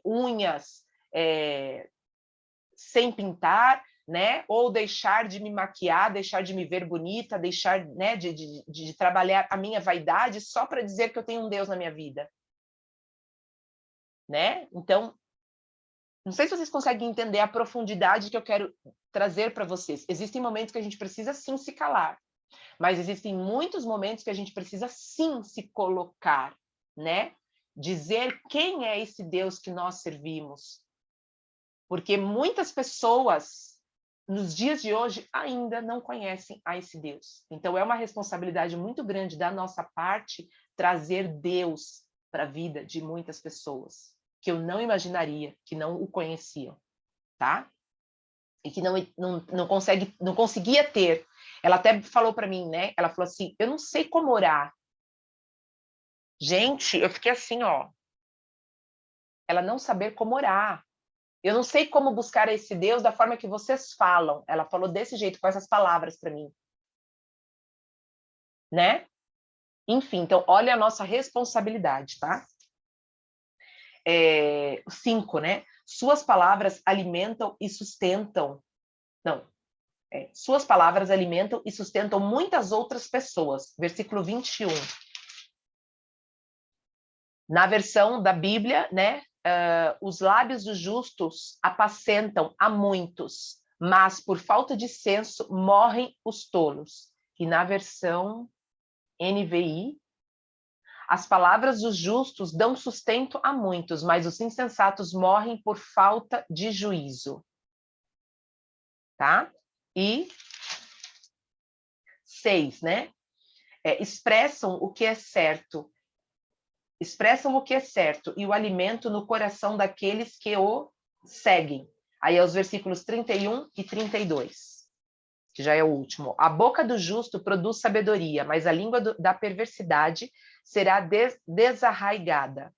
unhas sem pintar, né? Ou deixar de me maquiar, deixar de me ver bonita, deixar, né, de trabalhar a minha vaidade só para dizer que eu tenho um Deus na minha vida, né? Então, não sei se vocês conseguem entender a profundidade que eu quero trazer para vocês. Existem momentos que a gente precisa sim se calar, mas existem muitos momentos que a gente precisa sim se colocar, né? Dizer quem é esse Deus que nós servimos. Porque muitas pessoas, nos dias de hoje, ainda não conhecem a esse Deus. Então, é uma responsabilidade muito grande da nossa parte trazer Deus para a vida de muitas pessoas que eu não imaginaria, que não o conheciam, tá? E que não conseguia ter. Ela até falou para mim, né? Ela falou assim, eu não sei como orar. Gente, eu fiquei assim, ó. Ela não saber como orar. Eu não sei como buscar esse Deus da forma que vocês falam. Ela falou desse jeito, com essas palavras para mim. Né? Enfim, então, olha a nossa responsabilidade, tá? 5, né? Suas palavras alimentam e sustentam. Não. Suas palavras alimentam e sustentam muitas outras pessoas. Versículo 21. Na versão da Bíblia, né? os lábios dos justos apacentam a muitos, mas por falta de senso morrem os tolos. E na versão NVI, as palavras dos justos dão sustento a muitos, mas os insensatos morrem por falta de juízo. Tá? E 6, né? Expressam o que é certo. Expressam o que é certo e o alimento no coração daqueles que o seguem. Aí é os versículos 31 e 32, que já é o último. A boca do justo produz sabedoria, mas a língua da perversidade será desarraigada.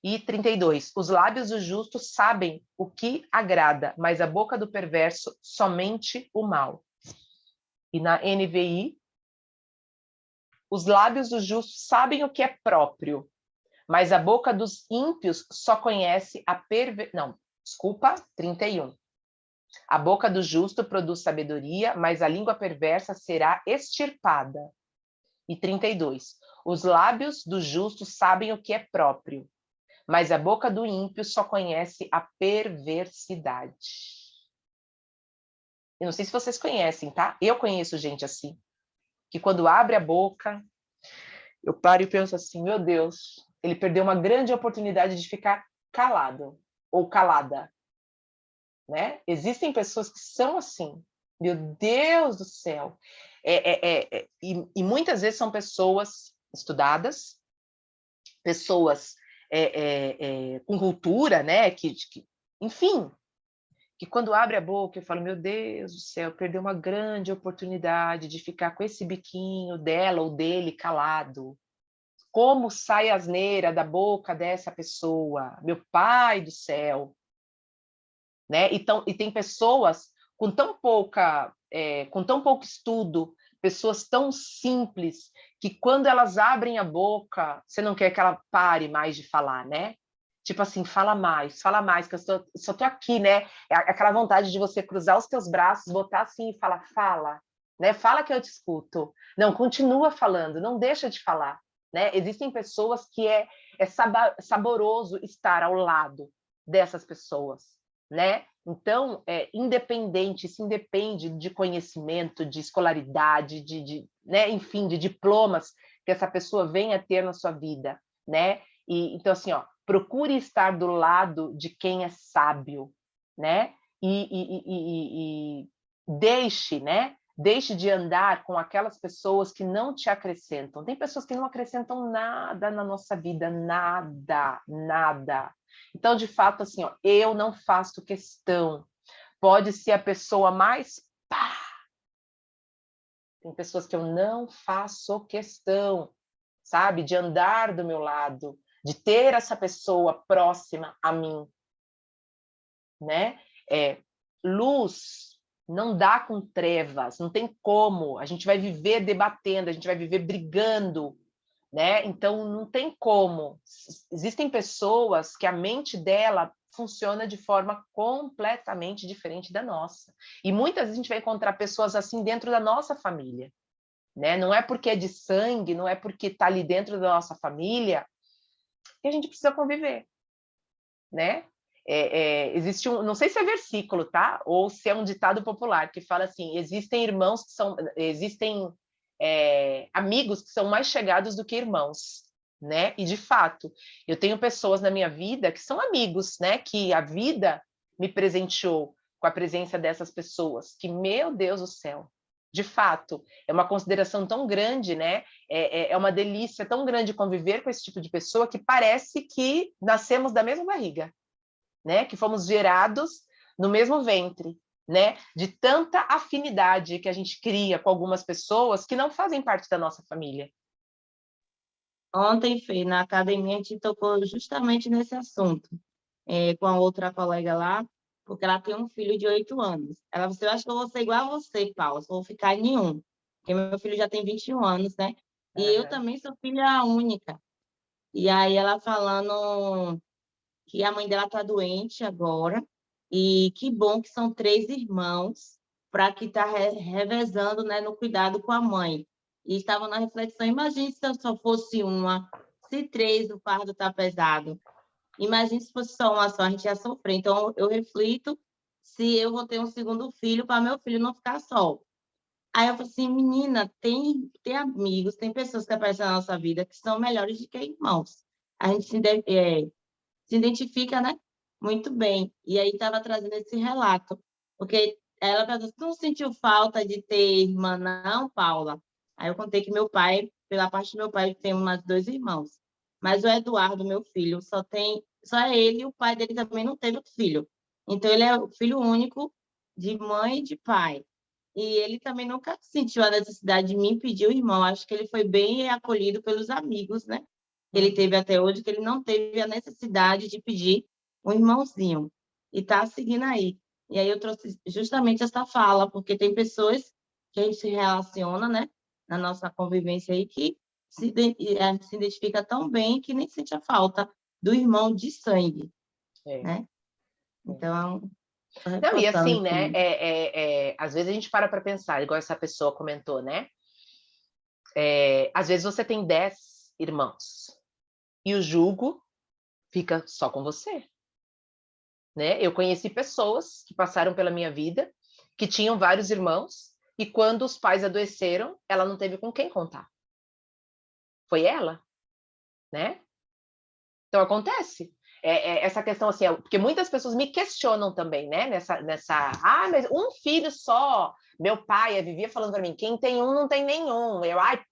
E 32, os lábios do justo sabem o que agrada, mas a boca do perverso somente o mal. E na NVI, os lábios do justo sabem o que é próprio, mas a boca dos ímpios só conhece a Não, desculpa, 31. A boca do justo produz sabedoria, mas a língua perversa será extirpada. E 32. Os lábios do justo sabem o que é próprio, mas a boca do ímpio só conhece a perversidade. Eu não sei se vocês conhecem, tá? Eu conheço gente assim, que quando abre a boca, eu paro e penso assim, meu Deus, ele perdeu uma grande oportunidade de ficar calado ou calada, né? Existem pessoas que são assim, meu Deus do céu. E muitas vezes são pessoas estudadas, pessoas com cultura, né? Enfim, que quando abre a boca eu falo, meu Deus do céu, perdeu uma grande oportunidade de ficar com esse biquinho dela ou dele calado. Como sai asneira da boca dessa pessoa? Meu pai do céu. Né? E tem pessoas com tão pouco estudo, pessoas tão simples, que quando elas abrem a boca, você não quer que ela pare mais de falar, né? Tipo assim, fala mais, que eu só tô aqui, né? É aquela vontade de você cruzar os teus braços, botar assim e falar, fala, né? Fala que eu te escuto. Não, continua falando, não deixa de falar, né? Existem pessoas que é saboroso estar ao lado dessas pessoas, né? Então, isso independe de conhecimento, de escolaridade, né? Enfim, de diplomas que essa pessoa venha a ter na sua vida, né? Então, assim, ó, procure estar do lado de quem é sábio, né? E deixe, né? Deixe de andar com aquelas pessoas que não te acrescentam. Tem pessoas que não acrescentam nada na nossa vida, nada, nada. Então, de fato, assim, ó, eu não faço questão. Pode ser a pessoa mais... Pá! Tem pessoas que eu não faço questão, sabe? De andar do meu lado, de ter essa pessoa próxima a mim, né? Luz não dá com trevas, não tem como. A gente vai viver debatendo, a gente vai viver brigando, né? Então, não tem como. Existem pessoas que a mente dela funciona de forma completamente diferente da nossa. E muitas vezes a gente vai encontrar pessoas assim dentro da nossa família, né? Não é porque é de sangue, não é porque está ali dentro da nossa família que a gente precisa conviver, né? Existe não sei se é versículo, tá? Ou se é um ditado popular que fala assim: existem irmãos que são, existem amigos que são mais chegados do que irmãos, né? E de fato, eu tenho pessoas na minha vida que são amigos, né? Que a vida me presenteou com a presença dessas pessoas. Que, meu Deus do céu, de fato, é uma consideração tão grande, né? É uma delícia tão grande conviver com esse tipo de pessoa que parece que nascemos da mesma barriga, né? Que fomos gerados no mesmo ventre, né? De tanta afinidade que a gente cria com algumas pessoas que não fazem parte da nossa família. Ontem, Fê, na academia, a gente tocou justamente nesse assunto, com a outra colega lá, porque ela tem um filho de 8 anos. Ela disse, eu acho que eu vou ser igual a você, Paula, só vou ficar em nenhum. Porque meu filho já tem 21 anos, né? E eu também sou filha única. E aí ela falando que a mãe dela está doente agora, e que bom que são 3 irmãos, para que está revezando, né, no cuidado com a mãe. E estava na reflexão, imagine se eu só fosse uma, se 3 o fardo está pesado. Imagine se fosse só uma só, a gente ia sofrer. Então, eu reflito se eu vou ter um segundo filho para meu filho não ficar só. Aí eu falei assim, menina, tem amigos, tem pessoas que aparecem na nossa vida que são melhores do que irmãos. A gente se identifica, né? Muito bem. E aí estava trazendo esse relato, porque ela perguntou, você não sentiu falta de ter irmã, não, Paula? Aí eu contei que meu pai, pela parte do meu pai, tem mais 2 irmãos. Mas o Eduardo, meu filho, só é ele, e o pai dele também não teve filho. Então, ele é o filho único de mãe e de pai. E ele também nunca sentiu a necessidade de me pedir o irmão. Acho que ele foi bem acolhido pelos amigos, né? Que ele teve até hoje, que ele não teve a necessidade de pedir um irmãozinho. E está seguindo aí. E aí eu trouxe justamente essa fala, porque tem pessoas que a gente se relaciona, né? Na nossa convivência aí, que se identifica tão bem que nem sente a falta do irmão de sangue, né? Então, Não, e assim, né? assim. Às vezes a gente para pensar, igual essa pessoa comentou, né? Às vezes você tem 10 irmãos e o jugo fica só com você, né? Eu conheci pessoas que passaram pela minha vida que tinham vários irmãos e quando os pais adoeceram, ela não teve com quem contar. Foi ela, né? Então acontece. Essa questão assim, porque muitas pessoas me questionam também, né? Mas um filho só. Meu pai vivia falando para mim, quem tem um não tem nenhum.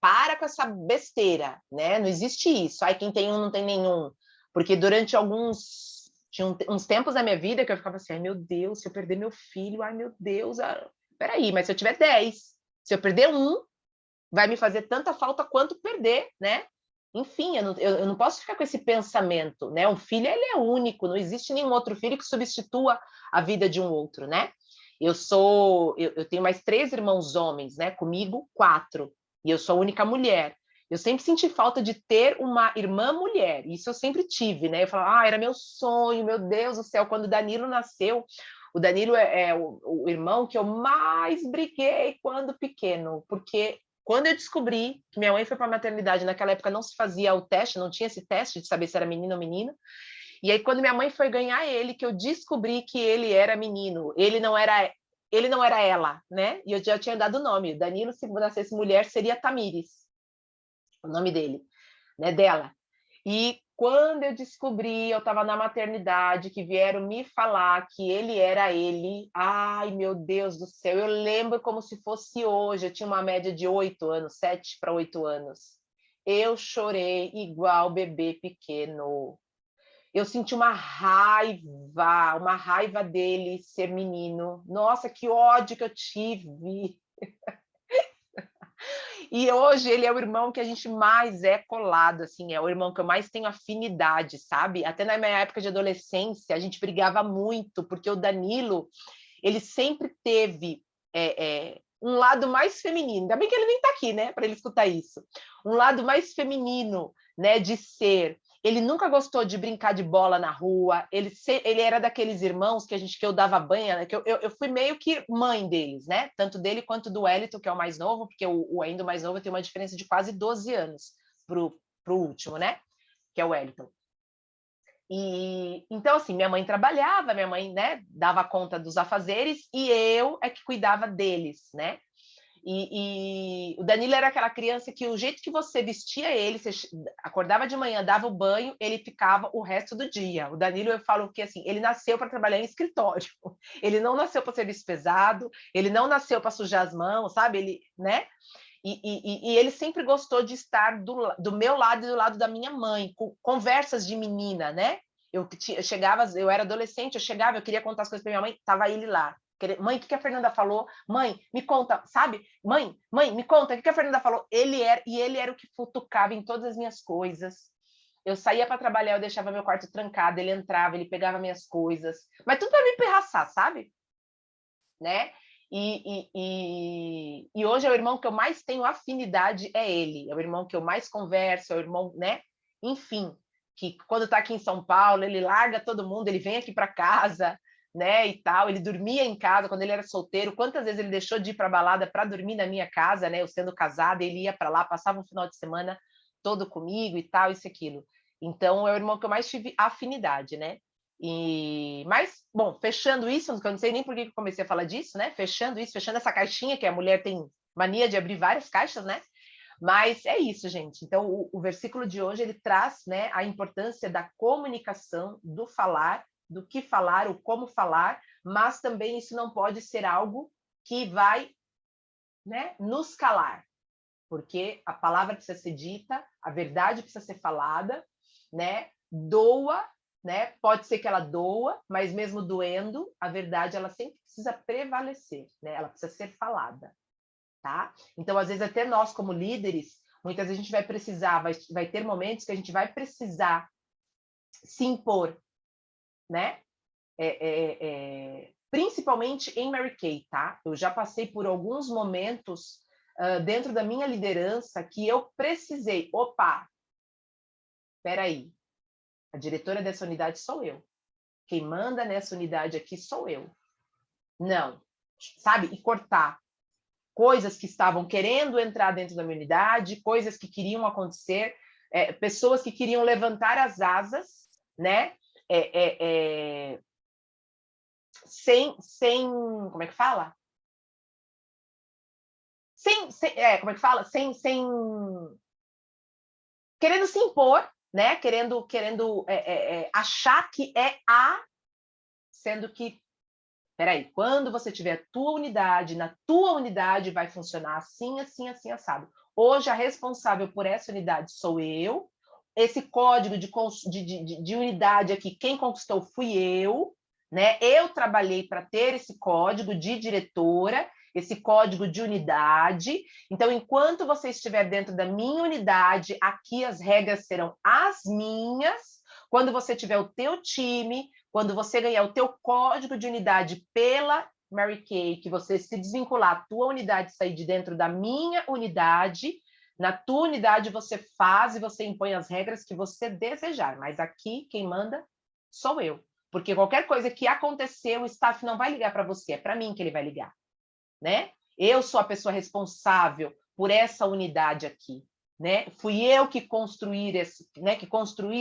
Para com essa besteira, né? Não existe isso. Quem tem um não tem nenhum. Porque durante tinha uns tempos da minha vida que eu ficava assim, ai meu Deus, se eu perder meu filho, ai meu Deus, peraí, mas se eu tiver 10, se eu perder um, vai me fazer tanta falta quanto perder, né? Enfim, eu não posso ficar com esse pensamento, né? Um filho, ele é único, não existe nenhum outro filho que substitua a vida de um outro, né? Eu tenho mais 3 irmãos homens, né? Comigo, 4. E eu sou a única mulher. Eu sempre senti falta de ter uma irmã mulher. Isso eu sempre tive, né? Eu falava, era meu sonho, meu Deus do céu. Quando o Danilo nasceu, o Danilo é o irmão que eu mais briguei quando pequeno, porque quando eu descobri que minha mãe foi para a maternidade, naquela época não se fazia o teste, não tinha esse teste de saber se era menino ou menina. E aí, quando minha mãe foi ganhar ele, que eu descobri que ele era menino, ele não era ela, né? E eu já tinha dado o nome. Danilo, se nascesse mulher, seria Tamires, o nome dele, né? Dela. E quando eu descobri, eu estava na maternidade, que vieram me falar que ele era ele, ai meu Deus do céu, eu lembro como se fosse hoje, eu tinha uma média de 8 anos, 7 para 8 anos. Eu chorei igual bebê pequeno. Eu senti uma raiva dele ser menino. Nossa, que ódio que eu tive. E hoje ele é o irmão que a gente mais é colado, assim, é o irmão que eu mais tenho afinidade, sabe? Até na minha época de adolescência, a gente brigava muito, porque o Danilo, ele sempre teve um lado mais feminino. Ainda bem que ele nem tá aqui, né, para ele escutar isso. Um lado mais feminino, né, de ser. Ele nunca gostou de brincar de bola na rua. Ele era daqueles irmãos que eu dava banho, né? Que eu fui meio que mãe deles, né? Tanto dele quanto do Wellington, que é o mais novo, porque o ainda mais novo tem uma diferença de quase 12 anos pro último, né? Que é o Wellington. E então, assim, minha mãe trabalhava, minha mãe, né, dava conta dos afazeres e eu é que cuidava deles, né? E o Danilo era aquela criança que o jeito que você vestia ele, você acordava de manhã, dava o banho, ele ficava o resto do dia. O Danilo, eu falo que assim, ele nasceu para trabalhar em escritório. Ele não nasceu para serviço pesado, ele não nasceu para sujar as mãos, sabe? Ele, né? E ele sempre gostou de estar do meu lado e do lado da minha mãe, com conversas de menina, né? Eu chegava, eu era adolescente, eu queria contar as coisas para minha mãe, tava ele lá. Mãe, o que a Fernanda falou? Mãe, me conta, sabe? Mãe, me conta, o que a Fernanda falou? Ele era o que futucava em todas as minhas coisas. Eu saía para trabalhar, eu deixava meu quarto trancado, ele entrava, ele pegava minhas coisas, mas tudo para me pirraçar, sabe? Né? E hoje é o irmão que eu mais tenho afinidade, é ele. É o irmão que eu mais converso, é o irmão, né? Enfim, que quando está aqui em São Paulo, ele larga todo mundo, ele vem aqui para casa, né? E tal. Ele dormia em casa quando ele era solteiro. Quantas vezes ele deixou de ir para balada para dormir na minha casa, né? Eu sendo casada, ele ia para lá, passava um final de semana todo comigo e tal, isso e aquilo. Então, é o irmão que eu mais tive afinidade, né? Mas, bom, fechando isso, que eu não sei nem por que eu comecei a falar disso, né? Fechando essa caixinha, que a mulher tem mania de abrir várias caixas, né? Mas é isso, gente. Então, o versículo de hoje, ele traz, né, a importância da comunicação, do falar, do que falar, o como falar, mas também isso não pode ser algo que vai, né, nos calar, porque a palavra precisa ser dita, a verdade precisa ser falada, né? Doa, né? Pode ser que ela doa, mas mesmo doendo, a verdade ela sempre precisa prevalecer, né? Ela precisa ser falada, tá? Então, às vezes até nós como líderes, muitas vezes a gente vai precisar, vai ter momentos que a gente vai precisar se impor, né? Principalmente em Mary Kay, tá? Eu já passei por alguns momentos dentro da minha liderança que eu precisei, espera aí, a diretora dessa unidade sou eu. Quem manda nessa unidade aqui sou eu. Não, sabe? E cortar coisas que estavam querendo entrar dentro da minha unidade, coisas que queriam acontecer, pessoas que queriam levantar as asas, né? Sem, como é que fala? Como é que fala? Sem querendo se impor, né? Querendo achar que é sendo que, peraí, quando você tiver a tua unidade, na tua unidade vai funcionar assim, assim, assim, assado. Hoje a responsável por essa unidade sou eu, esse código de unidade aqui, quem conquistou fui eu, né? Eu trabalhei para ter esse código de diretora, esse código de unidade. Então, enquanto você estiver dentro da minha unidade, aqui as regras serão as minhas. Quando você tiver o teu time, quando você ganhar o teu código de unidade pela Mary Kay, que você se desvincular a tua unidade, sair de dentro da minha unidade, na tua unidade você faz e você impõe as regras que você desejar. Mas aqui quem manda sou eu. Porque qualquer coisa que acontecer, o staff não vai ligar para você, é para mim que ele vai ligar, né? Eu sou a pessoa responsável por essa unidade aqui, né? Fui eu que construí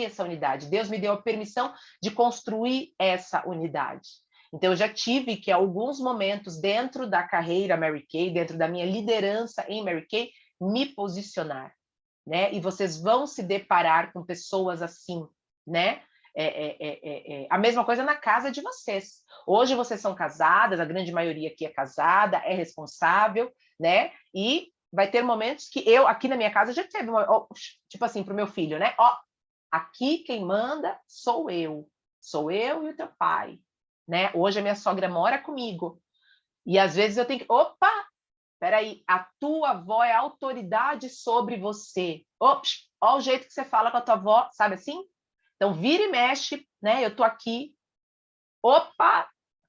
essa unidade. Deus me deu a permissão de construir essa unidade. Então, eu já tive que, em alguns momentos, dentro da carreira Mary Kay, dentro da minha liderança em Mary Kay, me posicionar, né? E vocês vão se deparar com pessoas assim, né? A mesma coisa na casa de vocês. Hoje vocês são casadas, a grande maioria aqui é casada, é responsável, né? E vai ter momentos que eu, aqui na minha casa, já teve tipo assim, para o meu filho, né? Aqui quem manda sou eu e o teu pai, né? Hoje a minha sogra mora comigo. E às vezes eu tenho que, peraí, a tua avó é autoridade sobre você. Olha o jeito que você fala com a tua avó, sabe assim? Então, vira e mexe, né? Eu tô aqui.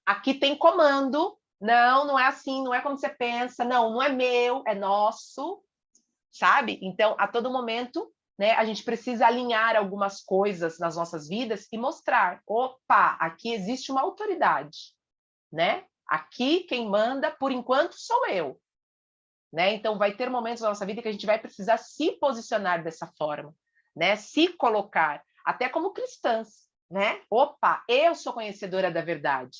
Aqui tem comando. Não, não é assim, não é como você pensa. Não, não é meu, é nosso, sabe? Então, a todo momento, né, a gente precisa alinhar algumas coisas nas nossas vidas e mostrar, aqui existe uma autoridade, né? Aqui quem manda, por enquanto, sou eu. Né? Então, vai ter momentos na nossa vida que a gente vai precisar se posicionar dessa forma, né? Se colocar, até como cristãs, né? Eu sou conhecedora da verdade.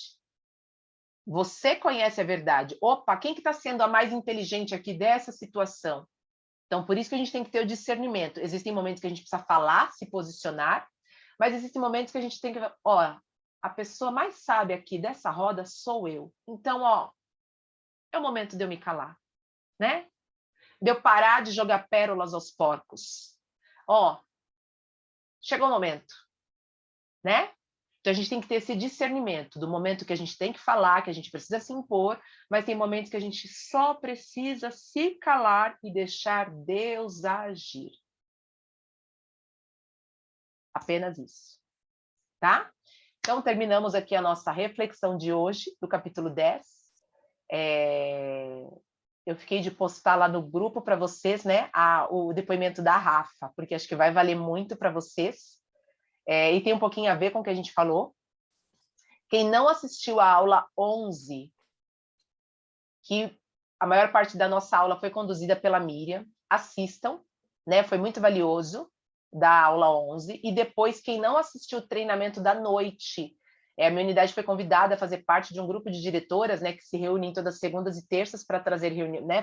Você conhece a verdade. Quem que está sendo a mais inteligente aqui dessa situação? Então, por isso que a gente tem que ter o discernimento. Existem momentos que a gente precisa falar, se posicionar, mas existem momentos que a gente tem que... a pessoa mais sábia aqui dessa roda sou eu. Então, é o momento de eu me calar. Né? De eu parar de jogar pérolas aos porcos. Chegou o momento, né? Então a gente tem que ter esse discernimento do momento que a gente tem que falar, que a gente precisa se impor, mas tem momentos que a gente só precisa se calar e deixar Deus agir. Apenas isso, tá? Então terminamos aqui a nossa reflexão de hoje, do capítulo 10. Eu fiquei de postar lá no grupo para vocês, né, o depoimento da Rafa, porque acho que vai valer muito para vocês, e tem um pouquinho a ver com o que a gente falou. Quem não assistiu a aula 11, que a maior parte da nossa aula foi conduzida pela Miriam, assistam, né, foi muito valioso. da aula 11, e depois quem não assistiu o treinamento da noite. A minha unidade foi convidada a fazer parte de um grupo de diretoras, né, que se reúnem todas as segundas e terças para trazer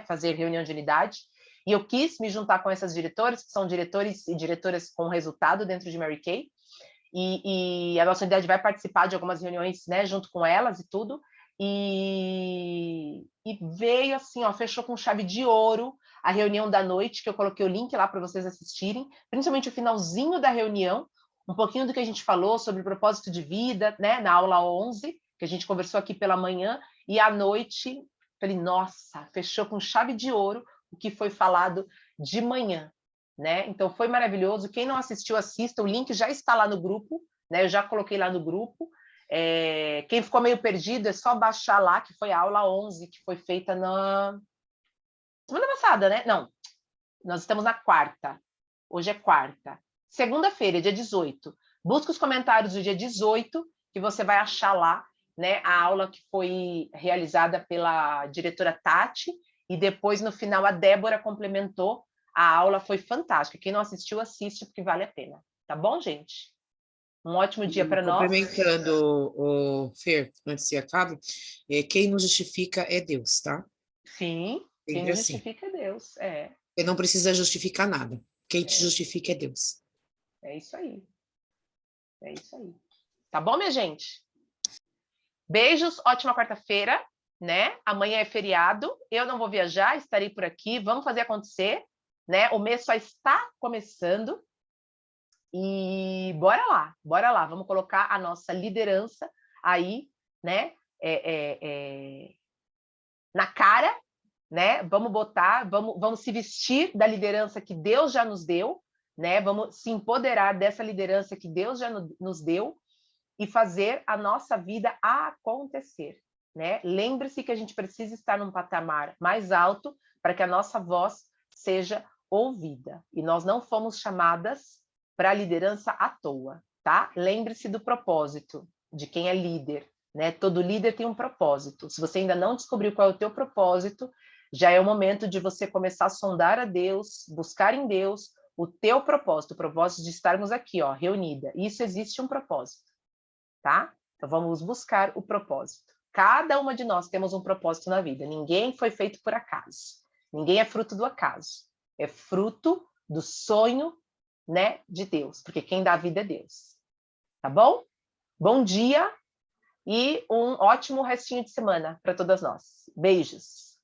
fazer reunião de unidade. E eu quis me juntar com essas diretoras, que são diretores e diretoras com resultado dentro de Mary Kay. E a nossa unidade vai participar de algumas reuniões, né, junto com elas e tudo. E veio assim, ó, fechou com chave de ouro a reunião da noite, que eu coloquei o link lá para vocês assistirem, principalmente o finalzinho da reunião, um pouquinho do que a gente falou sobre o propósito de vida, né, na aula 11, que a gente conversou aqui pela manhã, e à noite, falei, nossa, fechou com chave de ouro o que foi falado de manhã, né? Então foi maravilhoso. Quem não assistiu, assista, o link já está lá no grupo, né? Eu já coloquei lá no grupo. Quem ficou meio perdido, é só baixar lá, que foi a aula 11, que foi feita na semana passada, né? Não, nós estamos na quarta. Hoje é quarta. Segunda-feira, dia 18. Busca os comentários do dia 18, que você vai achar lá, né, a aula que foi realizada pela diretora Tati, e depois, no final, a Débora complementou. A aula foi fantástica. Quem não assistiu, assiste, porque vale a pena. Tá bom, gente? Um ótimo dia para nós. Complementando, o Fer, antes de acabar, quem nos justifica é Deus, tá? Sim, quem Sempre nos assim. justifica é Deus. Você não precisa justificar nada. Quem te justifica é Deus. É isso aí. É isso aí. Tá bom, minha gente? Beijos, ótima quarta-feira, né? Amanhã é feriado, eu não vou viajar, estarei por aqui, vamos fazer acontecer, né? O mês só está começando e bora lá, vamos colocar a nossa liderança aí, né? Na cara, né? Vamos botar, vamos se vestir da liderança que Deus já nos deu, né? Vamos se empoderar dessa liderança que Deus já nos deu e fazer a nossa vida acontecer, né? Lembre-se que a gente precisa estar num patamar mais alto para que a nossa voz seja ouvida. E nós não fomos chamadas para a liderança à toa, tá? Lembre-se do propósito de quem é líder, né? Todo líder tem um propósito. Se você ainda não descobriu qual é o teu propósito, já é o momento de você começar a sondar a Deus, buscar em Deus o teu propósito, o propósito de estarmos aqui, ó, reunida. Isso existe um propósito. Tá? Então vamos buscar o propósito. Cada uma de nós temos um propósito na vida. Ninguém foi feito por acaso. Ninguém é fruto do acaso. É fruto do sonho, né, de Deus, porque quem dá a vida é Deus. Tá bom? Bom dia e um ótimo restinho de semana para todas nós. Beijos.